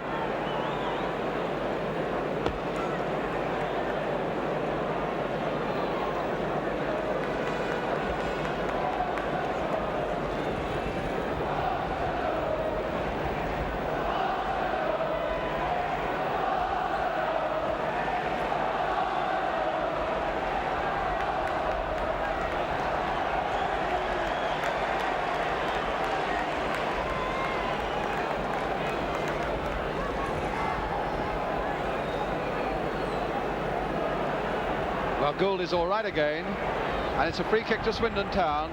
Well, Gould is all right again, and it's a free kick to Swindon Town,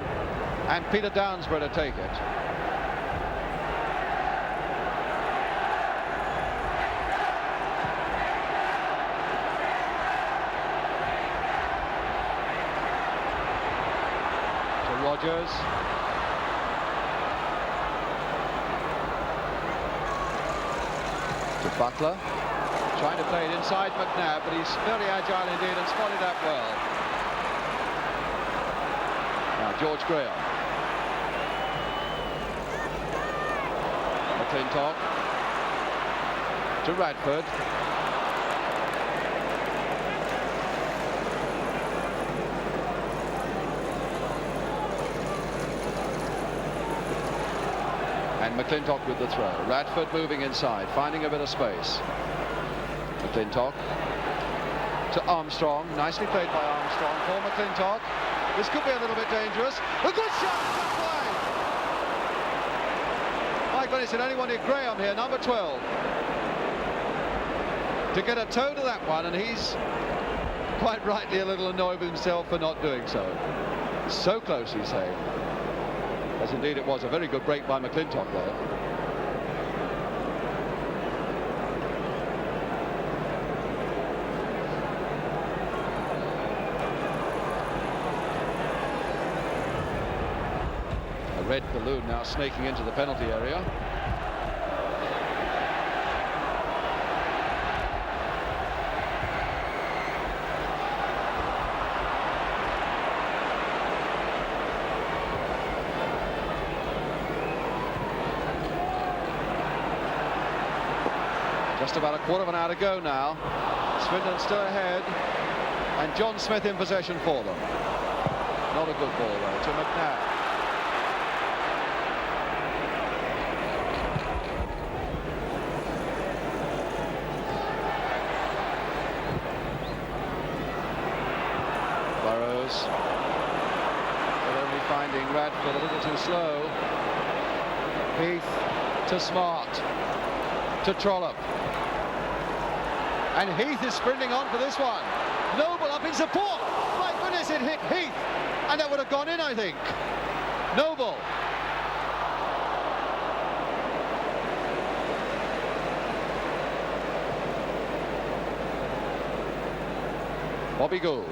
and Peter Downsborough to take it. To Rogers. To Butler. Trying to play it inside McNabb, but he's very agile indeed and spotted that well. Now George Graham. McClintock. To Radford. And McClintock with the throw. Radford moving inside, finding a bit of space. McClintock to Armstrong, nicely played by Armstrong for McClintock. This could be a little bit dangerous. A good shot, good play. My goodness, it only wanted Graham here, number 12, to get a toe to that one, and he's quite rightly a little annoyed with himself for not doing so. So close, he's saying. As indeed it was a very good break by McClintock there. Red balloon now snaking into the penalty area. Just about a quarter of an hour to go now. Swindon still ahead, and John Smith in possession for them. Not a good ball though, to McNabb. But only finding Radford a little too slow. Heath to Smart, to Trollope, and Heath is sprinting on for this one. Noble up in support. My goodness, it hit Heath, and that would have gone in, I think. Noble. Bobby Gould.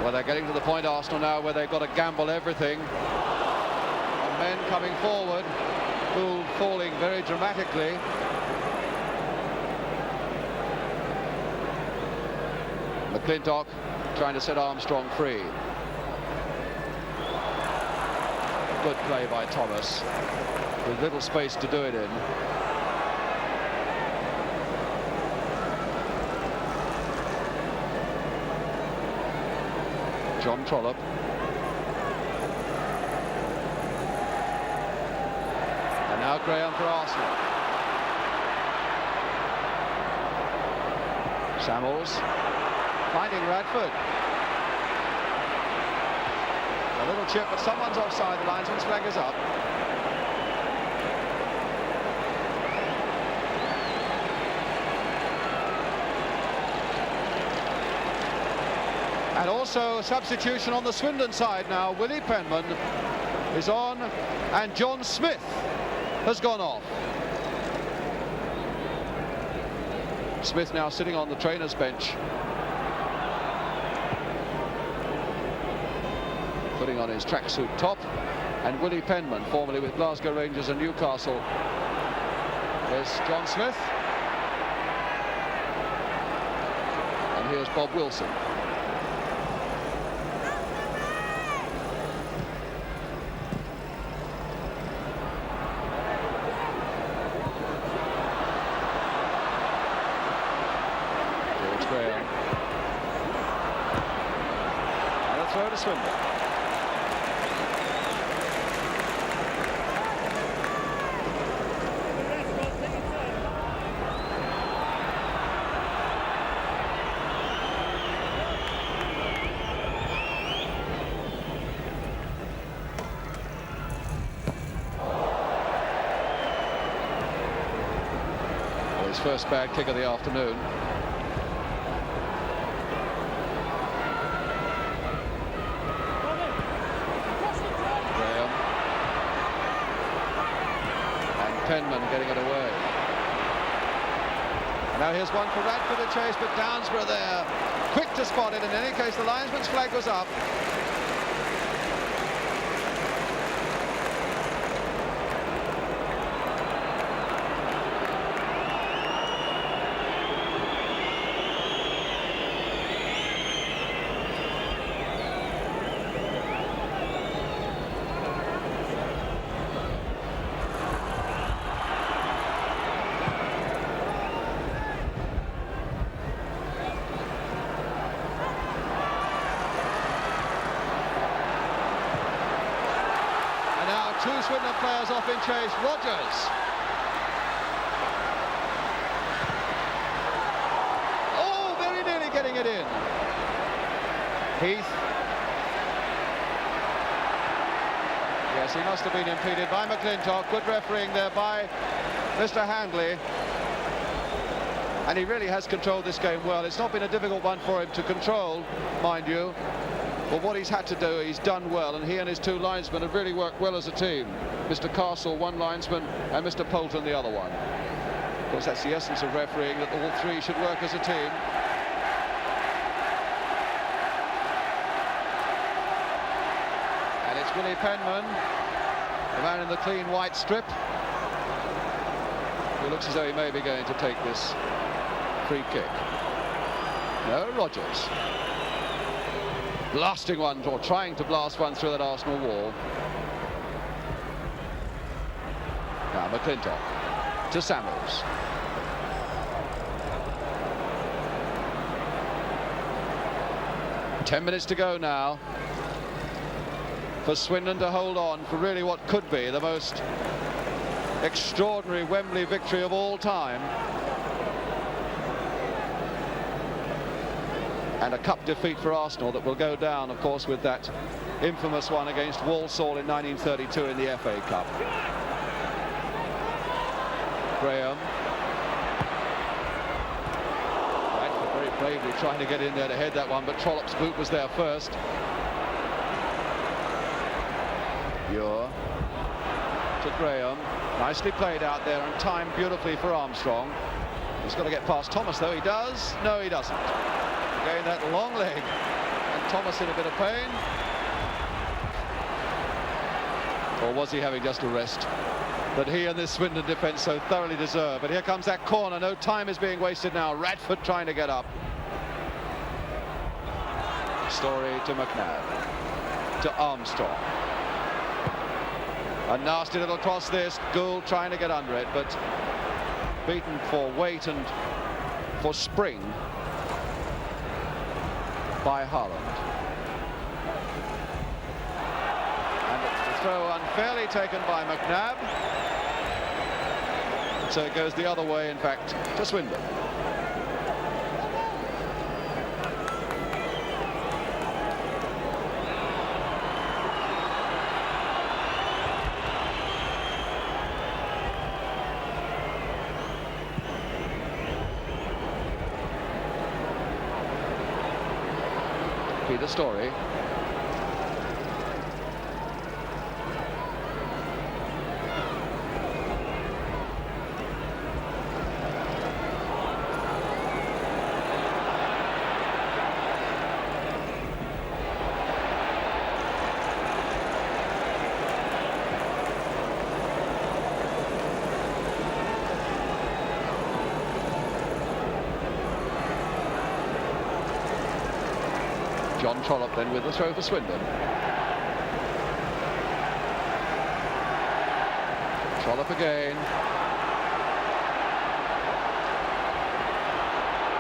Well, they're getting to the point, Arsenal, now where they've got to gamble everything. And men coming forward, Gould falling very dramatically. McClintock trying to set Armstrong free. Good play by Thomas, with little space to do it in. John Trollope. And now Graham for Arsenal. Samuels finding Radford. A little chip, but someone's offside. The linesman's flag is up. And also substitution on the Swindon side now. Willie Penman is on, and John Smith has gone off. Smith now sitting on the trainer's bench, putting on his tracksuit top, and Willie Penman, formerly with Glasgow Rangers and Newcastle. There's John Smith, and here's Bob Wilson. Throw to Swindon. Well, his first bad kick of the afternoon. Penman getting it away. Now here's one for Radford to chase, but Downsborough there, quick to spot it. In any case, the linesman's flag was up. Two Swindon players off in chase. Rogers. Oh, very nearly getting it in. Heath. Yes, he must have been impeded by McClintock. Good refereeing there by Mr. Handley. And he really has controlled this game well. It's not been a difficult one for him to control, mind you. But what he's had to do, he's done well, and he and his two linesmen have really worked well as a team. Mr. Castle, one linesman, and Mr. Poulton, the other one. Of course, that's the essence of refereeing, that all three should work as a team. And it's Willie Penman, the man in the clean white strip, who looks as though he may be going to take this free kick. No, Rogers. Blasting one, or trying to blast one through that Arsenal wall. Now McClintock to Samuels. Ten minutes to go now for Swindon to hold on for really what could be the most extraordinary Wembley victory of all time. And a cup defeat for Arsenal that will go down, of course, with that infamous one against Walsall in 1932 in the FA Cup. Graham. Radford very bravely trying to get in there to head that one, but Trollope's boot was there first. Muir to Graham. Nicely played out there and timed beautifully for Armstrong. He's got to get past Thomas, though. He does. No, he doesn't. Again, that long leg, and Thomas in a bit of pain. Or was he having just a rest that he and this Swindon defence so thoroughly deserve? But here comes that corner. No time is being wasted now. Radford trying to get up. Story to McNabb, to Armstrong. A nasty little cross this, Gould trying to get under it, but beaten for weight and for spring by Haaland. And the throw unfairly taken by McNabb. So it goes the other way, in fact, to Swindon. The Story. John Trollope then with the throw for Swindon. Trollope again.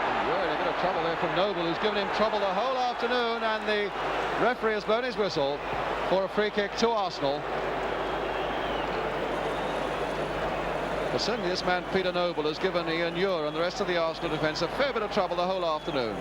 And we're in a bit of trouble there from Noble, who's given him trouble the whole afternoon, and the referee has blown his whistle for a free kick to Arsenal. But certainly this man, Peter Noble, has given Ian Ure and the rest of the Arsenal defence a fair bit of trouble the whole afternoon.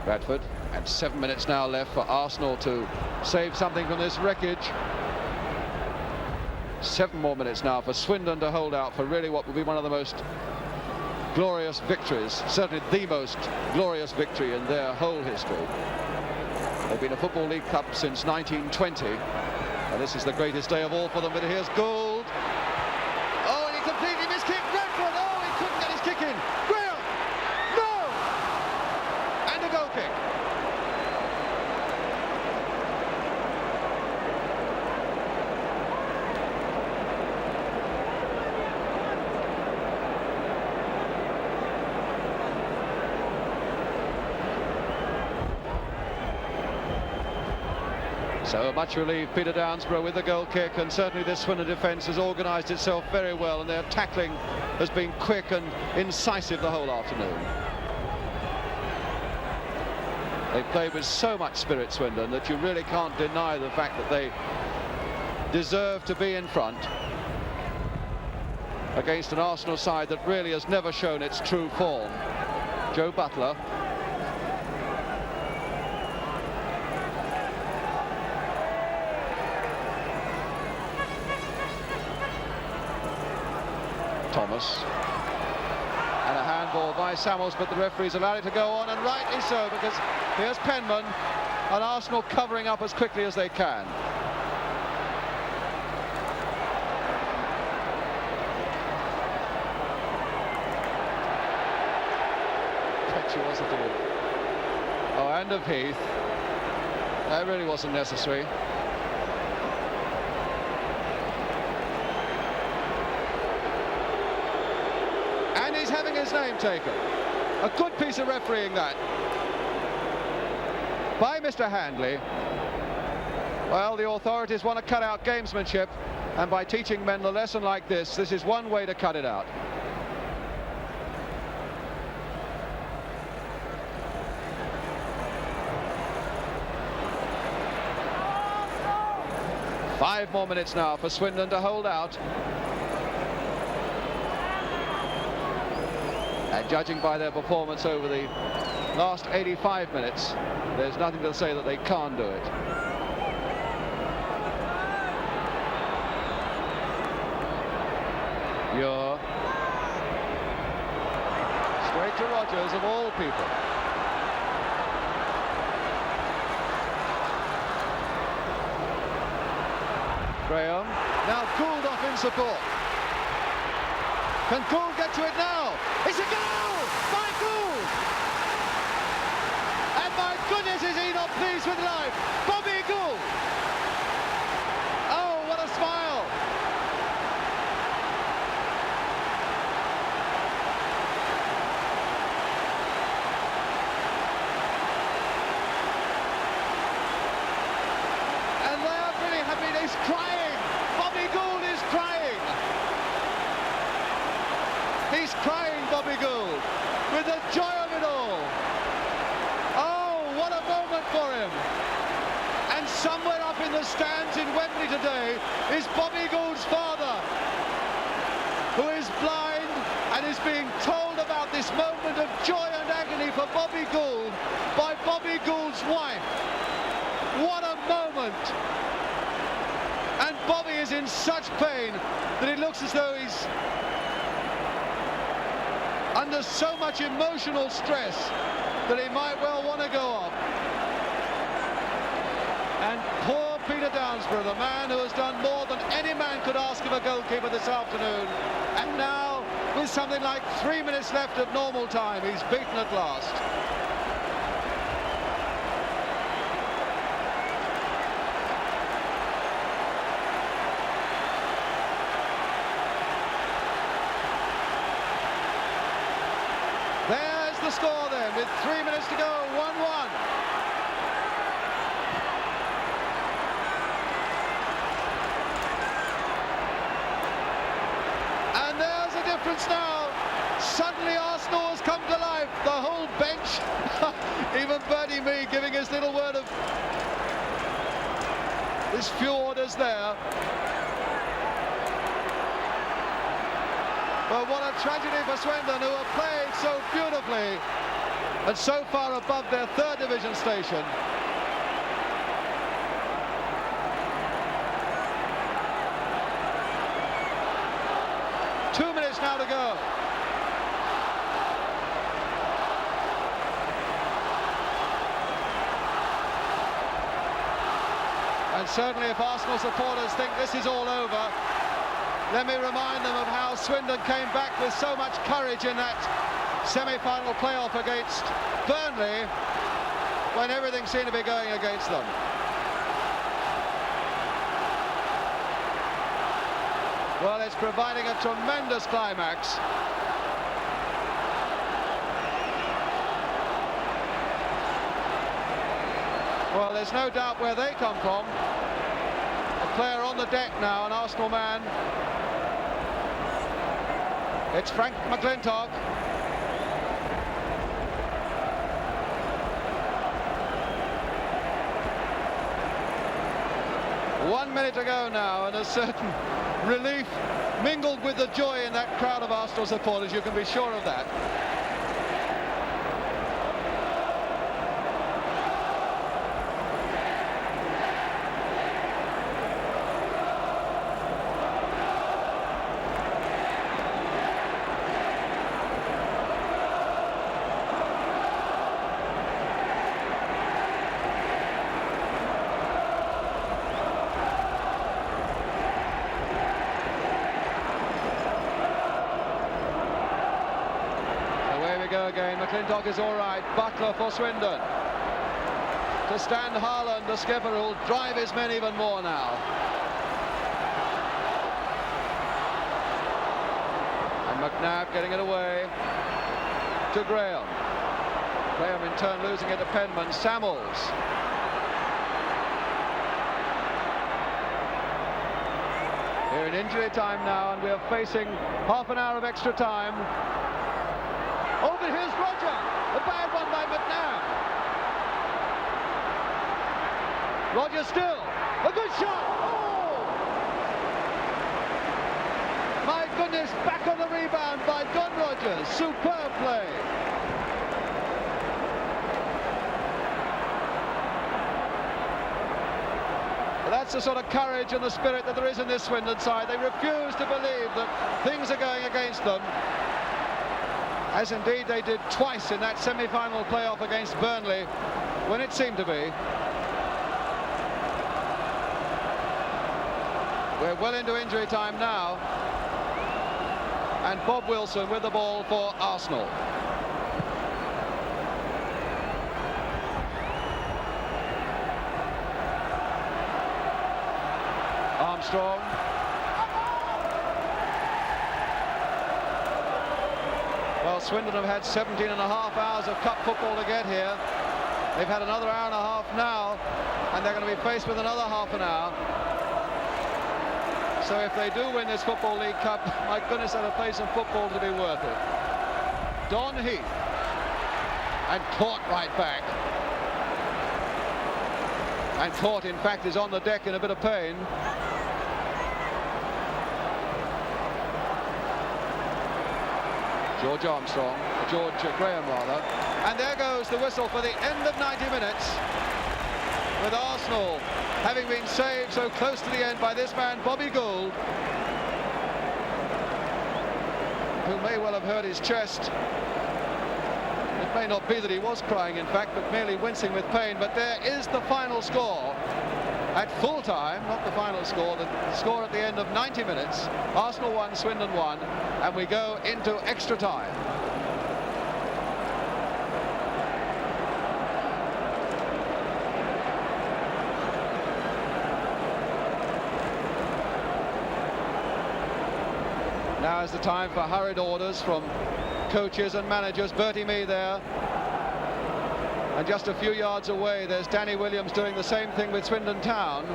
Bradford, and 7 minutes now left for Arsenal to save something from this wreckage. 7 more minutes now for Swindon to hold out for really what will be one of the most glorious victories, certainly the most glorious victory in their whole history. They've been a Football League Cup since 1920, and this is the greatest day of all for them. But here's Gould. Oh, and he completely miskicked Bradford. Oh, he couldn't get his kick in. Graham! No! And a goal kick. So much relief, Peter Downsborough with the goal kick, and certainly this Swindon defence has organised itself very well, and their tackling has been quick and incisive the whole afternoon. They've played with so much spirit, Swindon, that you really can't deny the fact that they deserve to be in front against an Arsenal side that really has never shown its true form. Joe Butler. Thomas, and a handball by Samuels, but the referee's allowed it to go on, and rightly so, because here's Penman and Arsenal covering up as quickly as they can. Impetuous at all. Oh, and of Heath. That really wasn't necessary. Having his name taken. A good piece of refereeing that by Mr. Handley. Well, the authorities want to cut out gamesmanship, and by teaching men a lesson like this is one way to cut it out. Five more minutes now for Swindon to hold out. And judging by their performance over the last 85 minutes, there's nothing to say that they can't do it. Ure. Straight to Rodgers, of all people. Graham. Now Gould off in support. Can Gould get to it now? It's a goal by Gould! And by Gould! this with life. Bobby Gould. Oh, what a smile. And they are really happy. He's crying. Bobby Gould is crying. He's crying, Bobby Gould, with the joy of it all. Oh, what a moment for him. And somewhere up in the stands in Wembley today is Bobby Gould's father, who is blind and is being told about this moment of joy and agony for Bobby Gould by Bobby Gould's wife. What a moment. And Bobby is in such pain that it looks as though he's under so much emotional stress that he might well want to go off. And poor Peter Downsborough, the man who has done more than any man could ask of a goalkeeper this afternoon, and now with something like 3 minutes left of normal time, he's beaten at last. There's the score then, with 3 minutes to go, 1-1. And there's a difference now. Suddenly Arsenal has come to life. The whole bench, even Bertie Mee giving his little word of his few orders there. But what a tragedy for Swindon, who have played so beautifully and so far above their third division station. Two minutes now to go. And certainly if Arsenal supporters think this is all over, let me remind them of how Swindon came back with so much courage in that semi-final playoff against Burnley when everything seemed to be going against them. Well, it's providing a tremendous climax. Well, there's no doubt where they come from. A player on the deck now, an Arsenal man. It's Frank McClintock. One minute to go now, and a certain relief mingled with the joy in that crowd of Arsenal supporters, you can be sure of that. Again, McClintock is all right. Butler for Swindon. To Stan Harland, the skipper, who'll drive his men even more now. And McNabb getting it away to Graham. Graham in turn losing it to Penman. Samuels. We're in injury time now, and we are facing half an hour of extra time. Oh, but here's Roger. A bad one by McNabb. Roger still. A good shot. Oh! My goodness, back on the rebound by Don Rogers. Superb play. But that's the sort of courage and the spirit that there is in this Swindon side. They refuse to believe that things are going against them, as indeed they did twice in that semi-final playoff against Burnley, when it seemed to be. We're well into injury time now, and Bob Wilson with the ball for Arsenal. Armstrong. Well, Swindon have had 17 and a half hours of cup football to get here. They've had another hour and a half now, and they're going to be faced with another half an hour. So if they do win this Football League Cup, my goodness, they'll play some football to be worth it. Don Heath, and Court right back. And Court, in fact, is on the deck in a bit of pain. George Graham rather. And there goes the whistle for the end of 90 minutes, with Arsenal having been saved so close to the end by this man, Bobby Gould, who may well have hurt his chest. It may not be that he was crying, in fact, but merely wincing with pain. But there is the final score at full time, not the final score, the score at the end of 90 minutes. Arsenal 1, Swindon 1, and we go into extra time. Now is the time for hurried orders from coaches and managers. Bertie Mee there. And just a few yards away, there's Danny Williams doing the same thing with Swindon Town.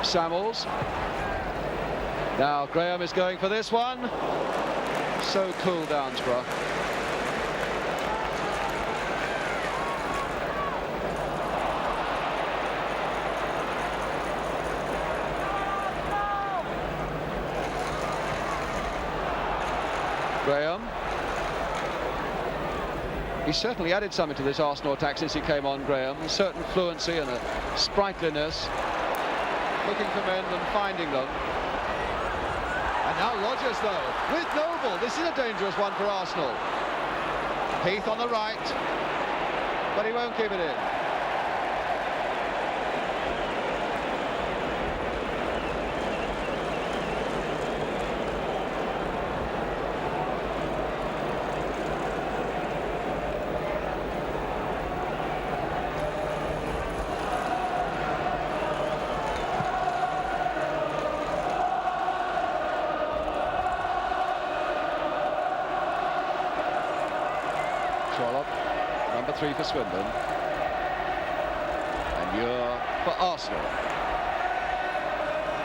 Samuels. Now Graham is going for this one. So cool, Downsborough. Graham. He certainly added something to this Arsenal attack since he came on, Graham. A certain fluency and a sprightliness. Looking for men and finding them. And now Rodgers, though, with Noble. This is a dangerous one for Arsenal. Heath on the right, but he won't keep it in. Number 3 for Swindon, and Muir for Arsenal.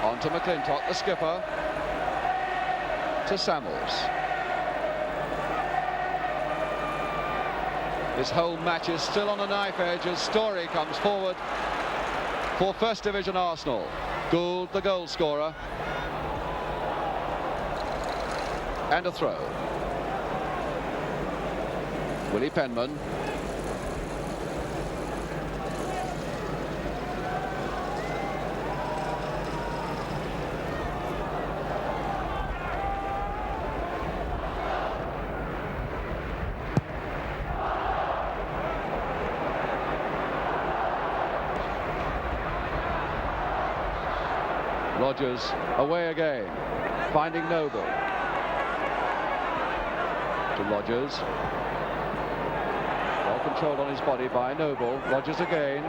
On to McClintock, the skipper, to Samuels. This whole match is still on a knife edge as Story comes forward for First Division Arsenal. Gould, the goal scorer, and a throw. Willie Penman. Rodgers away again, finding Noble. To Rodgers. Well controlled on his body by Noble. Rodgers again.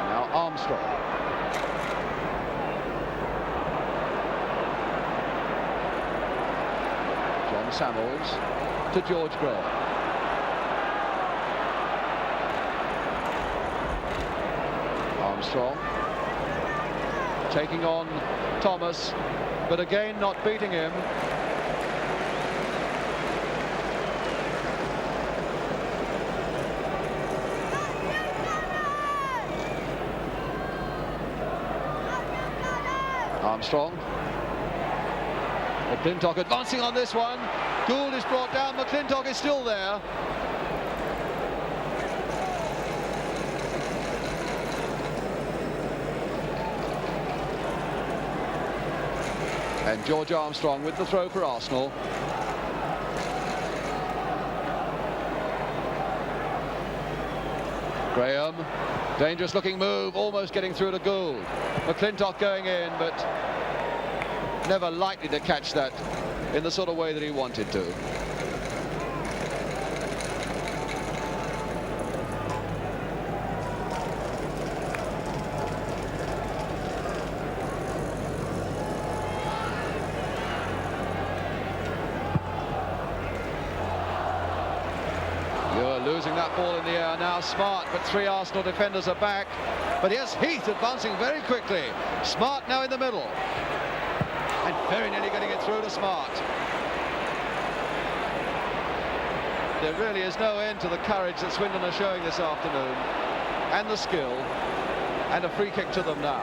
Now Armstrong. John Samuels to George Graham. Armstrong taking on Thomas, but again not beating him. Armstrong. McClintock advancing on this one. Gould is brought down. McClintock is still there. And George Armstrong with the throw for Arsenal. Graham, dangerous looking move, almost getting through to Gould. McClintock going in, but never likely to catch that in the sort of way that he wanted to. You're losing that ball in the air now. Smart, but 3 Arsenal defenders are back. But here's Heath advancing very quickly. Smart now in the middle. And very nearly getting it through to Smart. There really is no end to the courage that Swindon are showing this afternoon, and the skill, and a free kick to them now.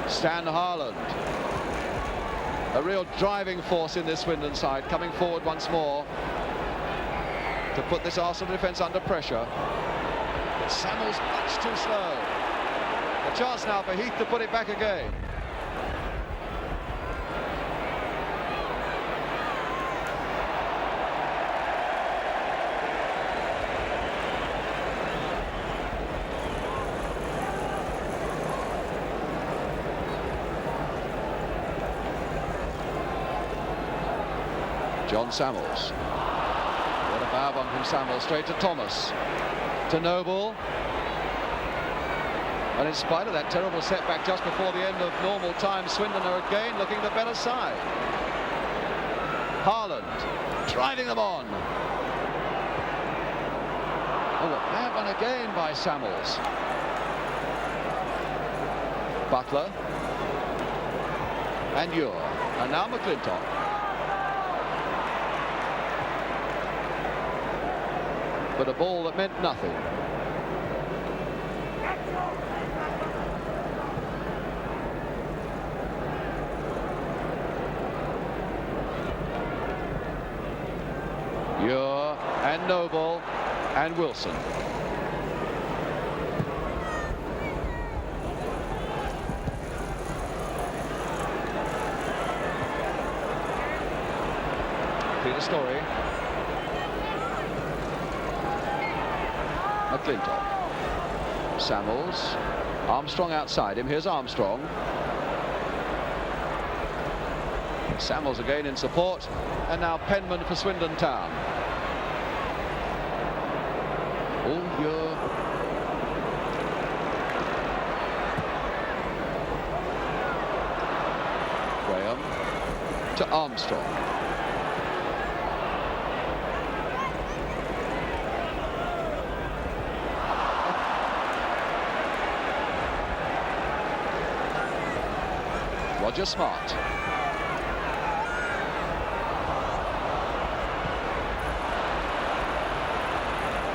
Stan Harland, a real driving force in this Swindon side, coming forward once more to put this Arsenal defence under pressure. But Samuel's much too slow. A chance now for Heath to put it back again. John Samuels. What a bow bomb from Samuels, straight to Thomas. To Noble. And in spite of that terrible setback just before the end of normal time, Swindon are again looking the better side. Harland driving them on. Oh, a bad one again by Samuels. Butler. And Ure. And now McClintock. But a ball that meant nothing. Ure and Noble and Wilson. Peter Story. McClintock. Samuels. Armstrong outside him. Here's Armstrong. Samuels again in support. And now Penman for Swindon Town. Oh, Ure. Graham to Armstrong. Roger Smart.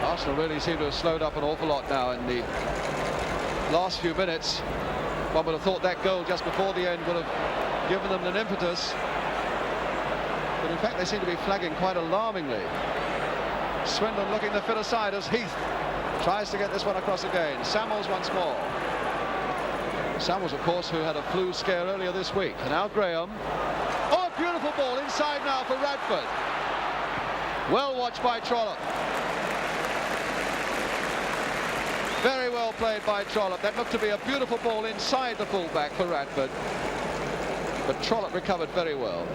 Arsenal really seem to have slowed up an awful lot now in the last few minutes. One would have thought that goal just before the end would have given them an impetus. But in fact they seem to be flagging quite alarmingly. Swindon looking the fitter side as Heath tries to get this one across again. Samuels once more. Samuels, of course, who had a flu scare earlier this week. And now Graham. Oh, a beautiful ball inside now for Radford. Well watched by Trollope. Very well played by Trollope. That looked to be a beautiful ball inside the fullback for Radford. But Trollope recovered very well.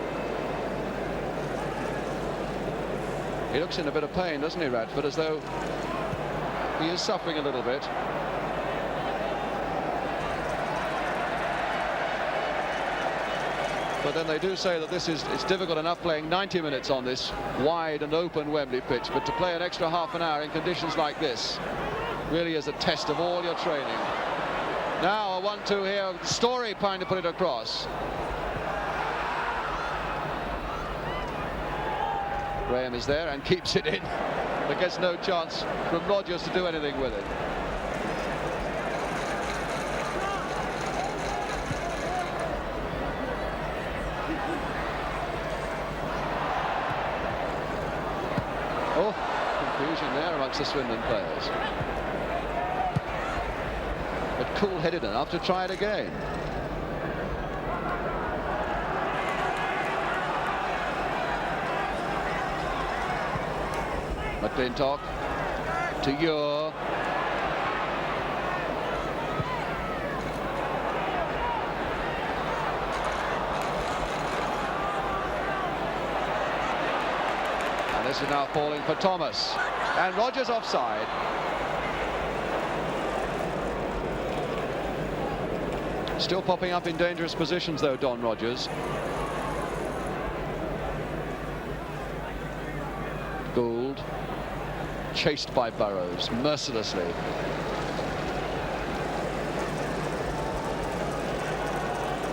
He looks in a bit of pain, doesn't he, Radford, as though he is suffering a little bit. But then they do say that it's difficult enough playing 90 minutes on this wide and open Wembley pitch, but to play an extra half an hour in conditions like this really is a test of all your training. Now a 1-2 here, Story trying to put it across. Graham is there and keeps it in, but gets no chance from Rodgers to do anything with it. reaction there amongst the Swindon players. But cool-headed enough to try it again. McClintock to Ure. And this is now falling for Thomas. And Rogers offside. Still popping up in dangerous positions though, Don Rogers. Gould, chased by Burrows mercilessly.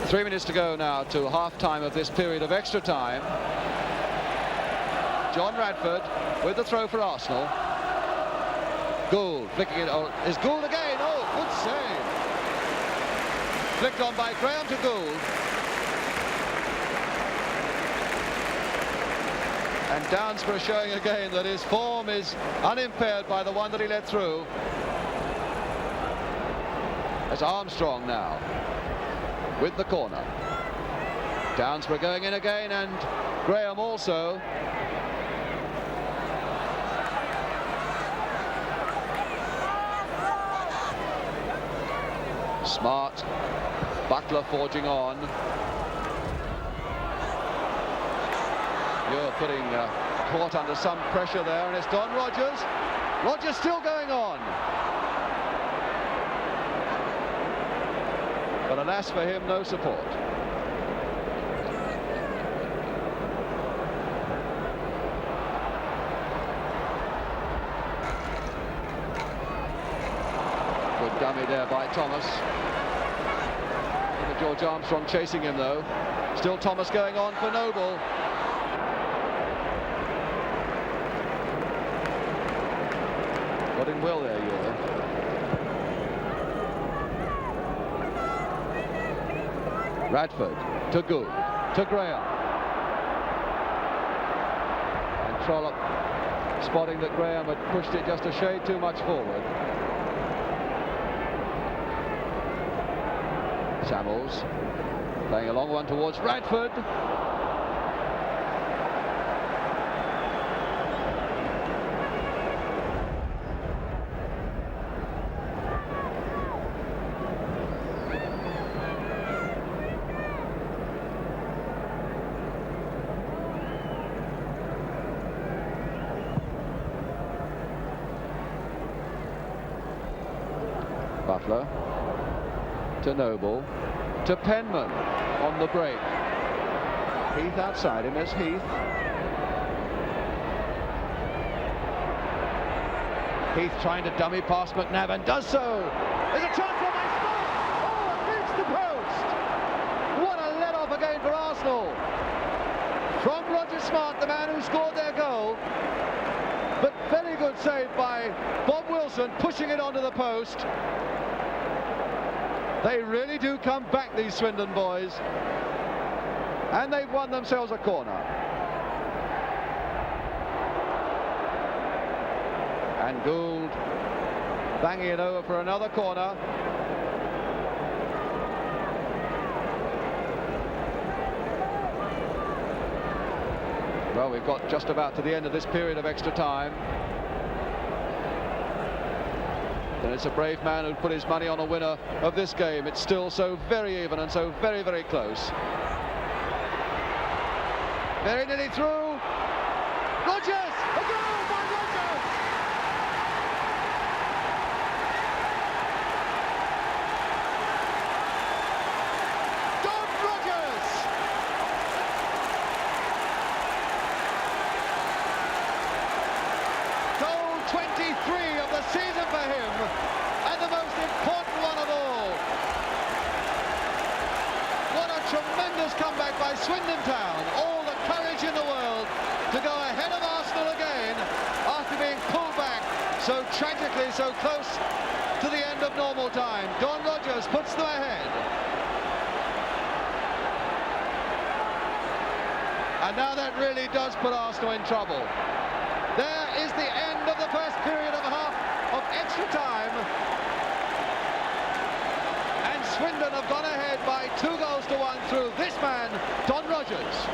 Three minutes to go now to half-time of this period of extra time. John Radford with the throw for Arsenal. Gould flicking it. Oh, is Gould again? Oh, good save. Flicked on by Graham to Gould. And Downsborough showing again that his form is unimpaired by the one that he let through. It's Armstrong now with the corner. Downsborough going in again, and Graham also. Smart. Butler forging on. You're putting caught under some pressure there, and it's Don Rogers. Rogers still going on. But alas for him, no support. Good dummy there by Thomas. Look at George Armstrong chasing him though. Still Thomas going on for Noble. Got in well there, Ure. Radford to Gould, to Graham. And Trollope spotting that Graham had pushed it just a shade too much forward. Samuels playing a long one towards Radford. Butler to Noble to Penman on the break. Heath outside him is Heath. Heath trying to dummy past McNabb and does so. There's a chance for Mason. Oh, it beats the post. What a let-off again for Arsenal. From Roger Smart, the man who scored their goal. But very good save by Bob Wilson, pushing it onto the post. They really do come back, these Swindon boys. And they've won themselves a corner. And Gould banging it over for another corner. Well, we've got just about to the end of this period of extra time. And it's a brave man who put his money on a winner of this game. It's still so very even and so very, very close. Very nearly through. Rogers! A goal by Rogers! Don Rogers! Goal 23 of the season for him, and the most important one of all. What a tremendous comeback by Swindon Town. All the courage in the world to go ahead of Arsenal again after being pulled back so tragically, so close to the end of normal time. Don Rogers puts them ahead. And now that really does put Arsenal in trouble. There is the end of the first Swindon have gone ahead by 2-1 through this man, Don Rogers.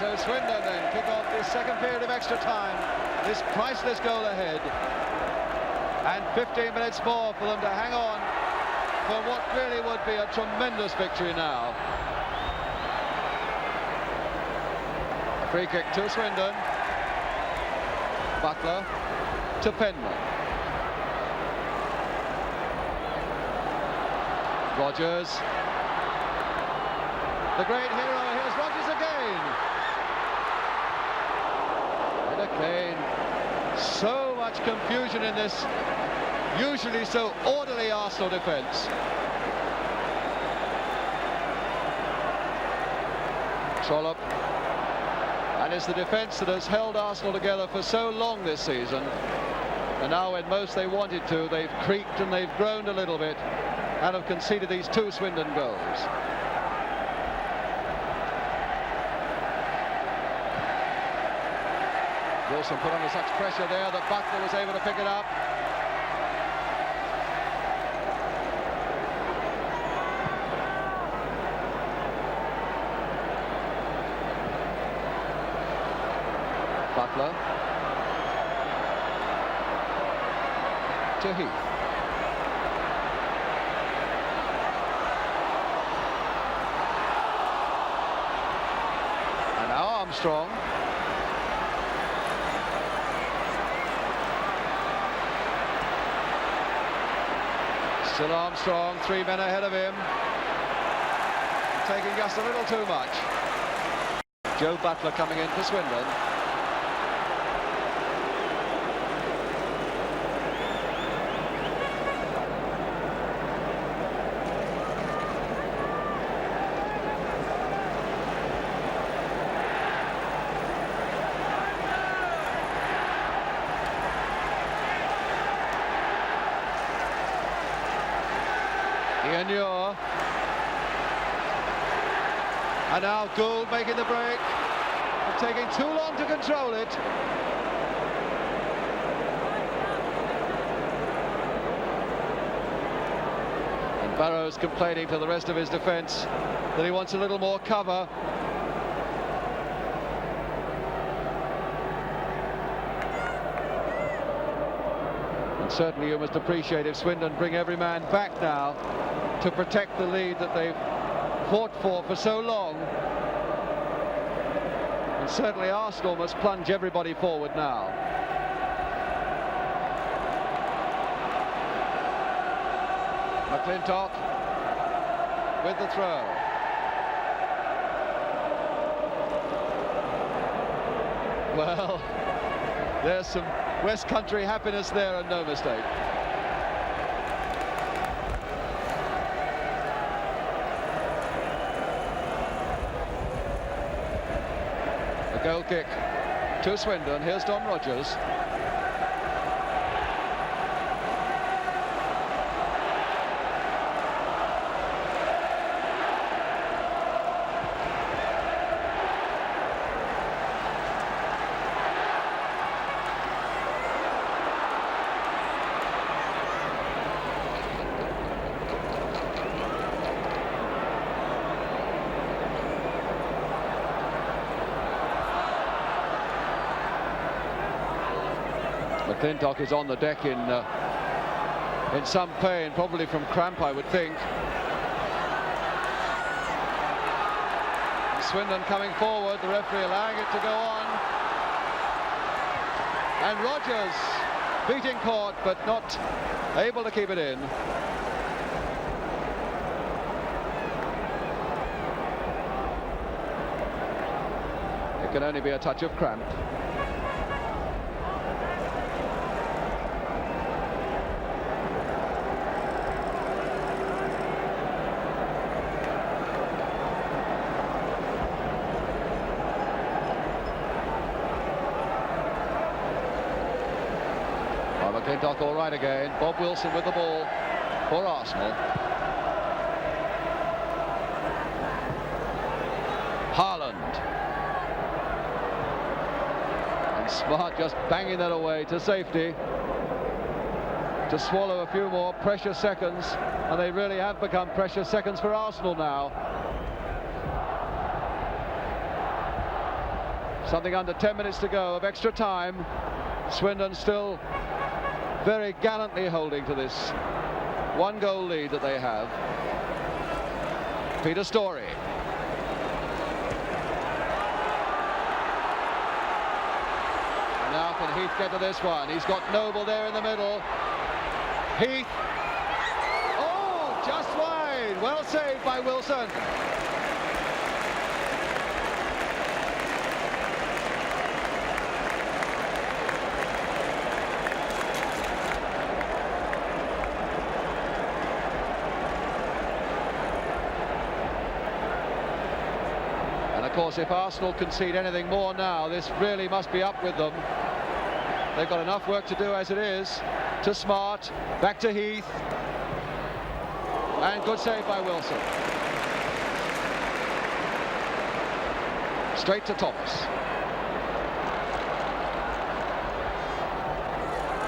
So Swindon then kick off this second period of extra time, this priceless goal ahead, and 15 minutes more for them to hang on for what really would be a tremendous victory now. A free kick to Swindon. Butler to Penman. Rogers. The great hero, here's Rogers again. Again, so much confusion in this usually so orderly Arsenal defence. Trollope, and it's the defence that has held Arsenal together for so long this season, and now when most they wanted to, they've creaked and they've groaned a little bit and have conceded these 2 Swindon goals. Wilson put under such pressure there that Butler was able to pick it up. Butler to Heath. And now Armstrong. Still Armstrong, 3 men ahead of him. Taking just a little too much. Joe Butler coming in for Swindon. Ian, and now Gould making the break, and taking too long to control it. And Barrow's complaining to the rest of his defence that he wants a little more cover. And certainly you must appreciate if Swindon bring every man back now to protect the lead that they've fought for so long. And certainly Arsenal must plunge everybody forward now. McClintock with the throw. Well, there's some West Country happiness there, and no mistake. A goal kick to Swindon. Here's Don Rogers. McClintock is on the deck in in some pain, probably from cramp, I would think. Swindon coming forward, the referee allowing it to go on. And Rogers beating Court, but not able to keep it in. It can only be a touch of cramp. McClintock all right again. Bob Wilson with the ball for Arsenal. Haaland. And Smart just banging that away to safety. To swallow a few more precious seconds. And they really have become precious seconds for Arsenal now. Something under 10 minutes to go of extra time. Swindon still very gallantly holding to this one-goal lead that they have. Peter Storey. Now can Heath get to this one? He's got Noble there in the middle. Heath. Oh, just wide. Well saved by Wilson. Of course, if Arsenal concede anything more now, this really must be up with them. They've got enough work to do as it is. To Smart, back to Heath, and good save by Wilson. Straight to Thomas.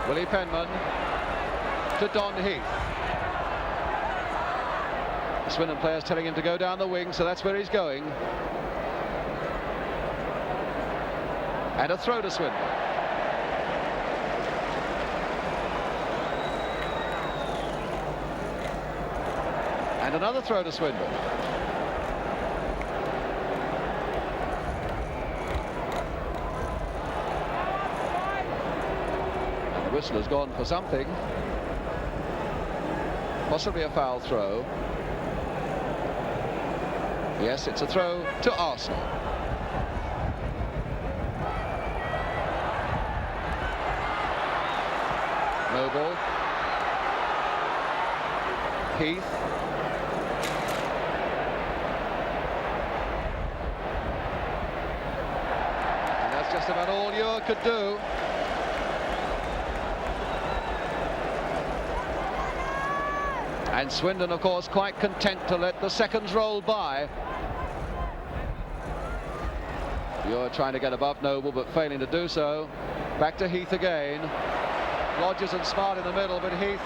Willie Penman to Don Heath. The Swindon players telling him to go down the wing, so that's where he's going. And a throw to Swindon. And another throw to Swindon. And the whistle has gone for something. Possibly a foul throw. Yes, it's a throw to Arsenal. Noble. Heath. And that's just about all Ure could do. And Swindon, of course, quite content to let the seconds roll by. Ure trying to get above Noble, but failing to do so. Back to Heath again. Rogers and Smart in the middle, but Heath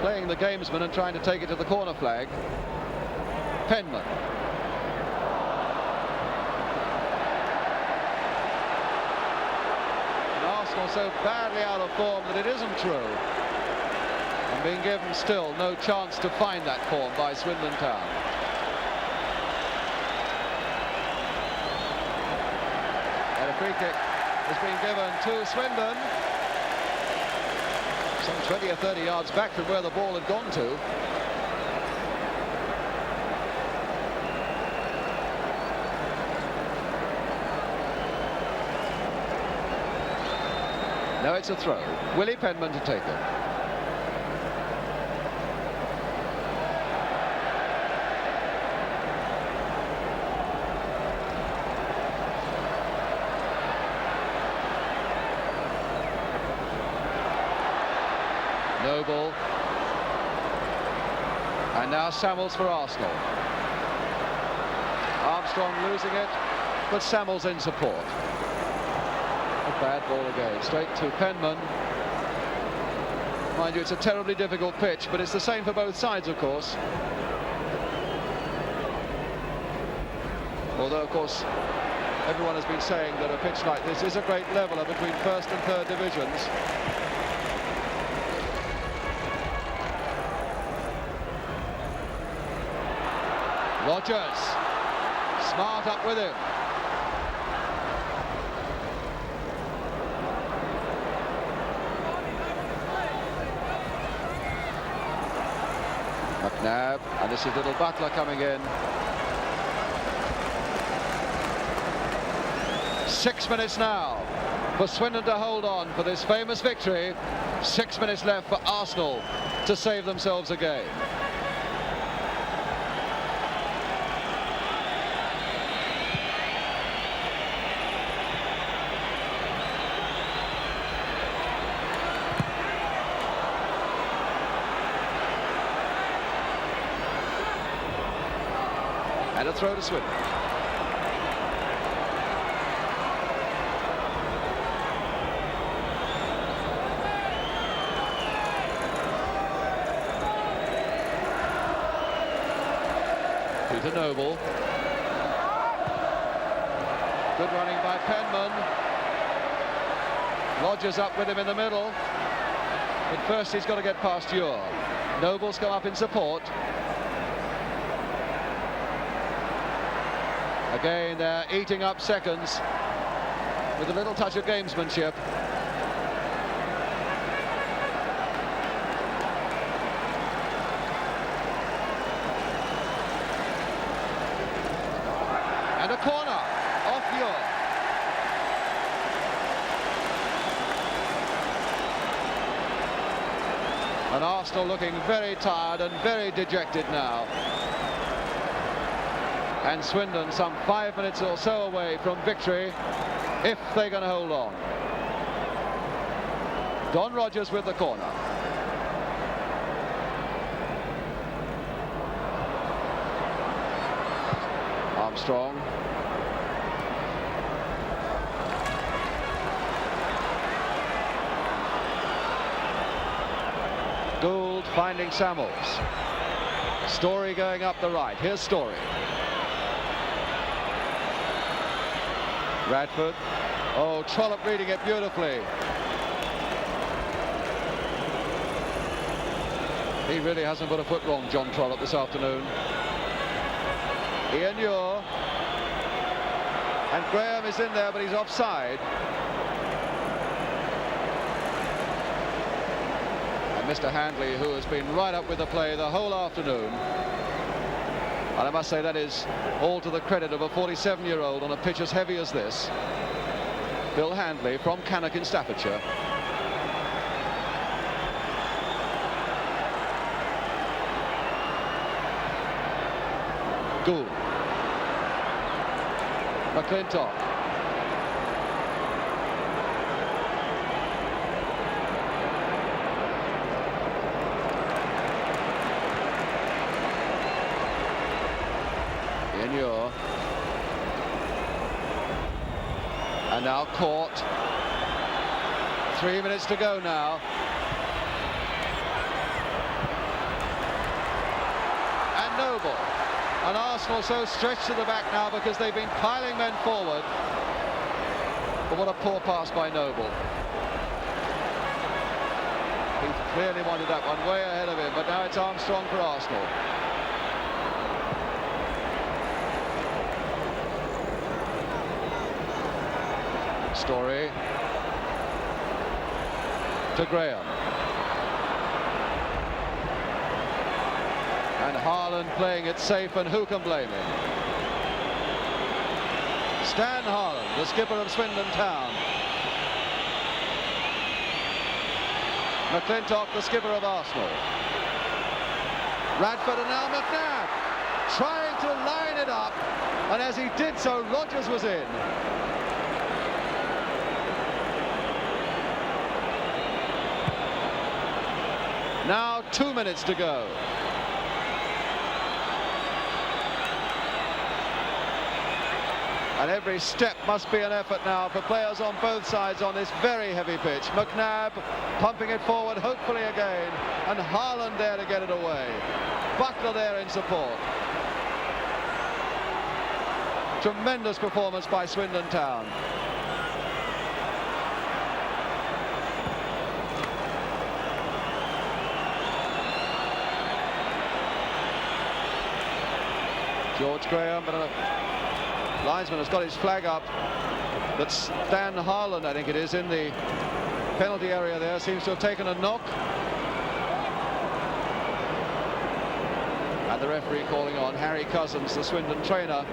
playing the gamesman and trying to take it to the corner flag. Penman. And Arsenal so badly out of form that it isn't true. And being given still no chance to find that form by Swindon Town. And a free kick has been given to Swindon. Some 20 or 30 yards back from where the ball had gone to. No, it's a throw. Willie Penman to take it. Noble. And now Samuels for Arsenal. Armstrong losing it, but Samuels in support. A bad ball again, straight to Penman. Mind you, it's a terribly difficult pitch, but it's the same for both sides, of course. Although, of course, everyone has been saying that a pitch like this is a great leveller between first and third divisions. Rogers, Smart up with him. McNabb, and this is little Butler coming in. 6 minutes now for Swindon to hold on for this famous victory. 6 minutes left for Arsenal to save themselves a game. And a throw to Swindon. Peter Noble. Good running by Penman. Rogers up with him in the middle. But first he's got to get past Ure. Noble's come up in support. Again, they're eating up seconds with a little touch of gamesmanship. And a corner off Ure. And Arsenal looking very tired and very dejected now. And Swindon some 5 minutes or so away from victory if they're going to hold on. Don Rogers with the corner. Armstrong. Gould finding Samuels. Story going up the right. Here's Story. Radford. Oh, Trollope reading it beautifully. He really hasn't put a foot wrong, John Trollope, this afternoon. Ian Ure. And Graham is in there, but he's offside. And Mr. Handley, who has been right up with the play the whole afternoon. And I must say that is all to the credit of a 47-year-old on a pitch as heavy as this. Bill Handley from Cannock in Staffordshire. Gould. McClintock. Ure. And now caught. 3 minutes to go now. And Noble. And Arsenal so stretched to the back now because they've been piling men forward. But what a poor pass by Noble. He clearly wanted that one way ahead of him, but now it's Armstrong for Arsenal. Story to Graham. And Harlan playing it safe, and who can blame him? Stan Harlan, the skipper of Swindon Town. McClintock, the skipper of Arsenal. Radford and now McNabb trying to line it up, and as he did so, Rogers was in. Now 2 minutes to go. And every step must be an effort now for players on both sides on this very heavy pitch. McNabb pumping it forward, hopefully again, and Harlan there to get it away. Butler there in support. Tremendous performance by Swindon Town. George Graham, but a linesman has got his flag up. That's Dan Harland, I think it is, in the penalty area there, seems to have taken a knock. And the referee calling on Harry Cousins, the Swindon trainer,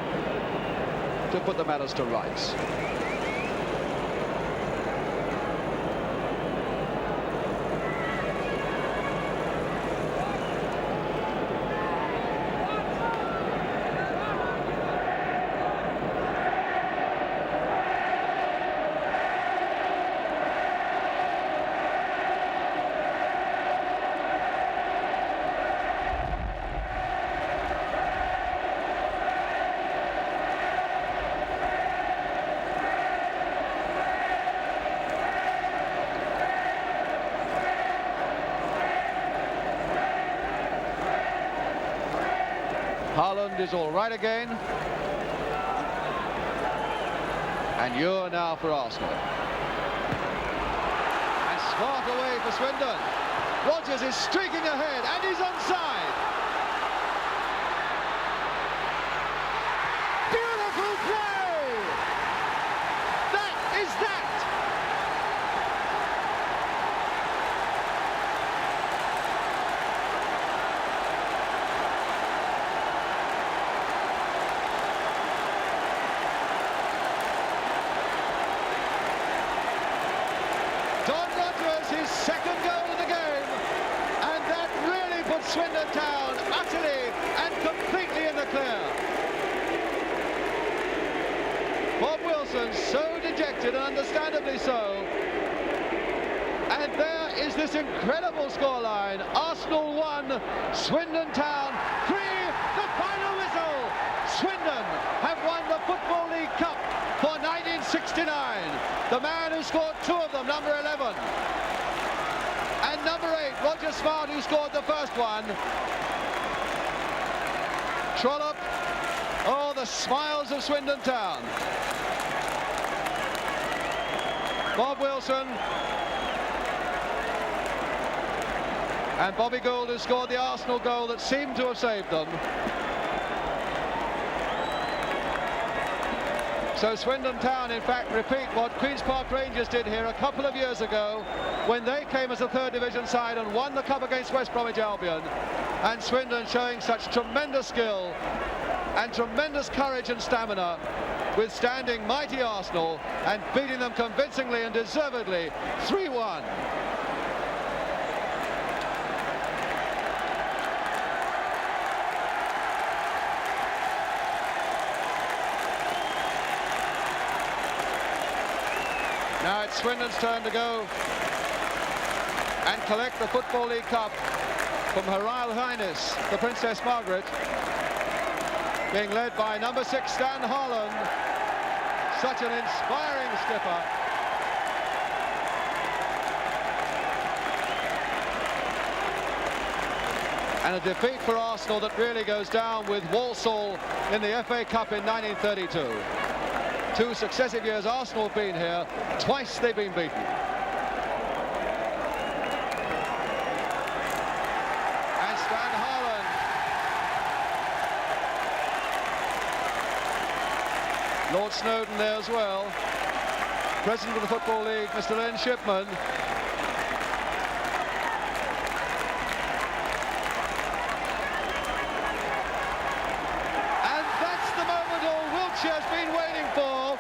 to put the matters to rights. Haaland is all right again. And you're now for Arsenal. And smart away for Swindon. Rodgers is streaking ahead and he's onside. Beautiful play! That is that! His second goal of the game, and that really puts Swindon Town utterly and completely in the clear. Bob Wilson so dejected, and understandably so. And there is this incredible scoreline. Arsenal 1, Swindon Town 3, the final whistle. Swindon have won the Football League Cup for 1969. The man who scored 2 of them, number 11. And number 8, Roger Smart, who scored the first one. Trollope. Oh, the smiles of Swindon Town. Bob Wilson. And Bobby Gould, who scored the Arsenal goal that seemed to have saved them. So Swindon Town, in fact, repeat what Queen's Park Rangers did here a couple of years ago when they came as a 3rd division side and won the cup against West Bromwich Albion. And Swindon showing such tremendous skill and tremendous courage and stamina, withstanding mighty Arsenal and beating them convincingly and deservedly 3-1. Now it's Swindon's turn to go and collect the Football League Cup from Her Royal Highness, the Princess Margaret, being led by number 6, Stan Harland. Such an inspiring skipper. And a defeat for Arsenal that really goes down with Walsall in the FA Cup in 1932. 2 successive years Arsenal have been here, twice they've been beaten. And Stan Harland. Lord Snowden there as well. President of the Football League, Mr. Len Shipman. And that's the moment all Wiltshire's been waiting for.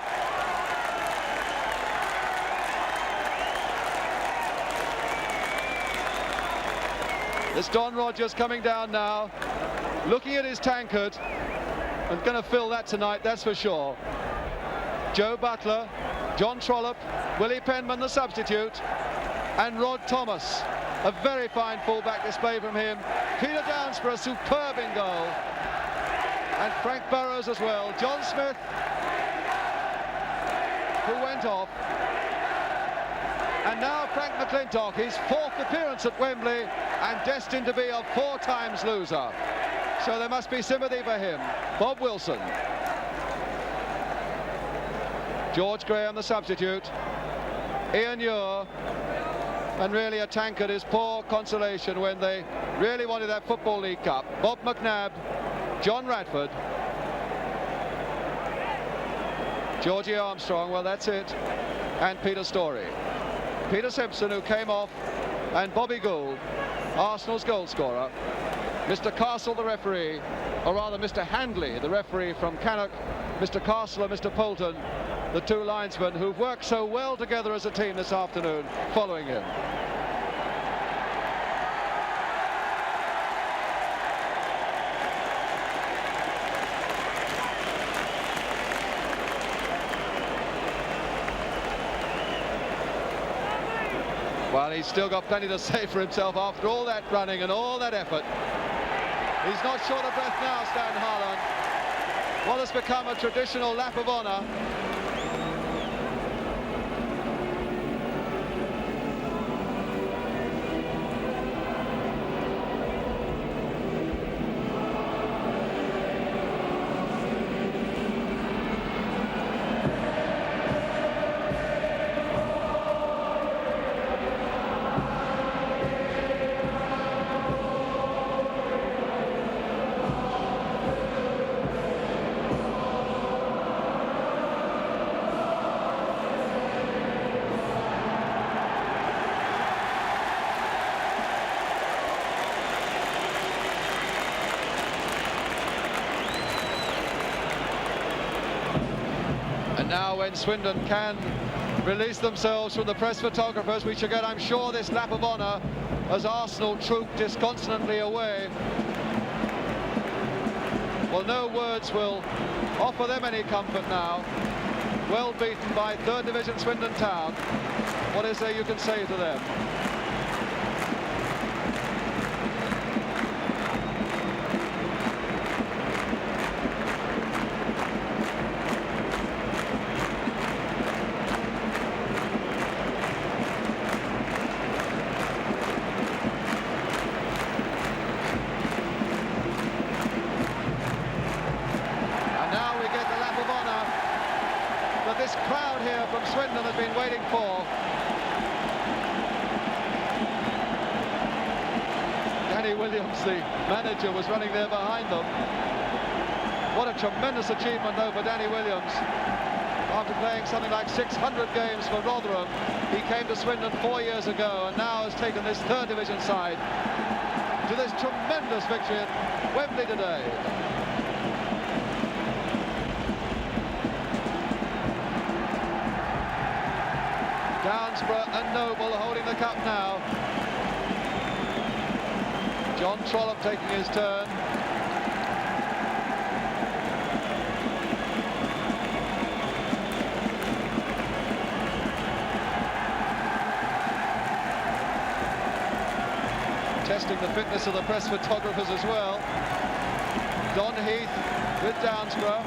It's Don Rodgers coming down now, looking at his tankard, and going to fill that tonight, that's for sure. Joe Butler, John Trollope, Willie Penman, the substitute, and Rod Thomas. A very fine fullback display from him. Peter Downsborough, superb in goal. And Frank Burrows as well. John Smith, who went off. And now Frank McClintock, his 4th appearance at Wembley and destined to be a 4-times loser. So there must be sympathy for him. Bob Wilson. George Graham, the substitute. Ian Ure. And really a tankard is poor consolation when they really wanted that Football League Cup. Bob McNabb, John Radford, Georgie Armstrong, well, that's it, and Peter Storey. Peter Simpson, who came off, and Bobby Gould, Arsenal's goal scorer. Mr. Castle, the referee, or rather Mr. Handley, the referee from Cannock, Mr. Castle and Mr. Poulton, the two linesmen who've worked so well together as a team this afternoon, following him. Well, he's still got plenty to say for himself after all that running and all that effort. He's not short of breath now, Stan Harlan. What has become a traditional lap of honour. And now when Swindon can release themselves from the press photographers, we shall get, I'm sure, this lap of honour as Arsenal troop disconsolately away. Well, no words will offer them any comfort now. Well beaten by 3rd Division Swindon Town. What is there you can say to them? This crowd here from Swindon has been waiting for. Danny Williams, the manager, was running there behind them. What a tremendous achievement though for Danny Williams. After playing something like 600 games for Rotherham, he came to Swindon 4 years ago and now has taken this 3rd Division side to this tremendous victory at Wembley today. Downsborough and Noble holding the cup now. John Trollope taking his turn. Testing the fitness of the press photographers as well. Don Heath with Downsborough.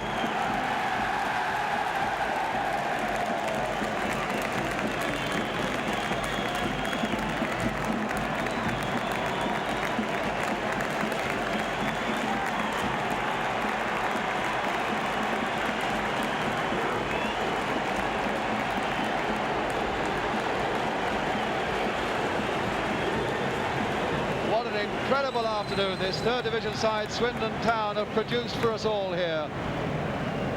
Incredible afternoon this 3rd Division side Swindon Town have produced for us all here.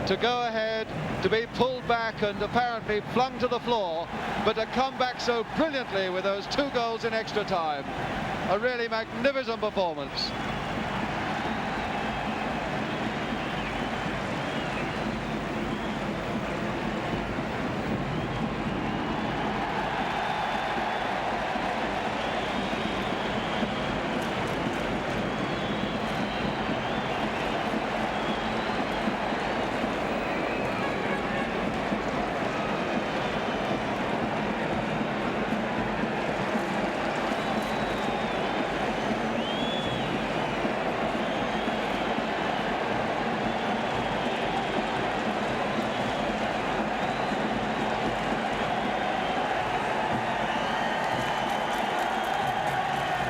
To go ahead, to be pulled back and apparently flung to the floor, but to come back so brilliantly with those 2 goals in extra time. A really magnificent performance.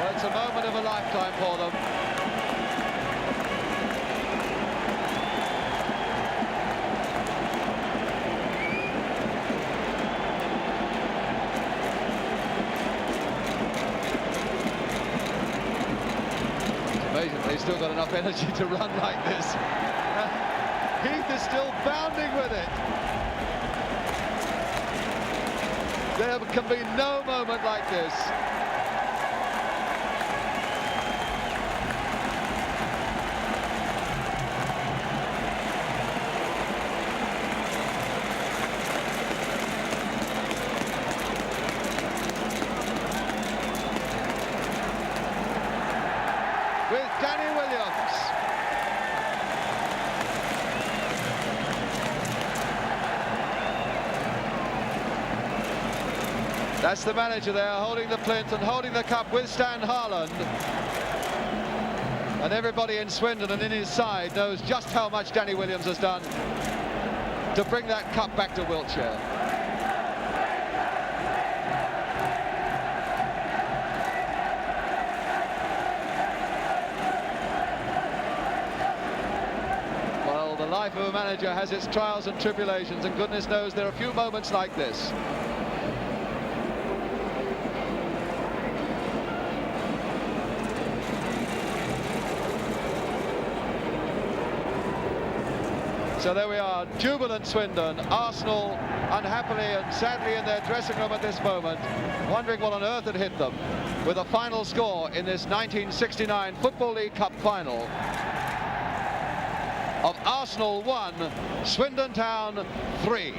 It's a moment of a lifetime for them. It's amazing they've still got enough energy to run like this. Heath is still bounding with it. There can be no moment like this. With Danny Williams. That's the manager there, holding the plinth and holding the cup with Stan Harland. And everybody in Swindon and in his side knows just how much Danny Williams has done to bring that cup back to Wiltshire. Well, the life of a manager has its trials and tribulations, and goodness knows there are few moments like this. So there we are, jubilant Swindon, Arsenal unhappily and sadly in their dressing room at this moment, wondering what on earth had hit them, with a final score in this 1969 Football League Cup final of Arsenal 1, Swindon Town 3.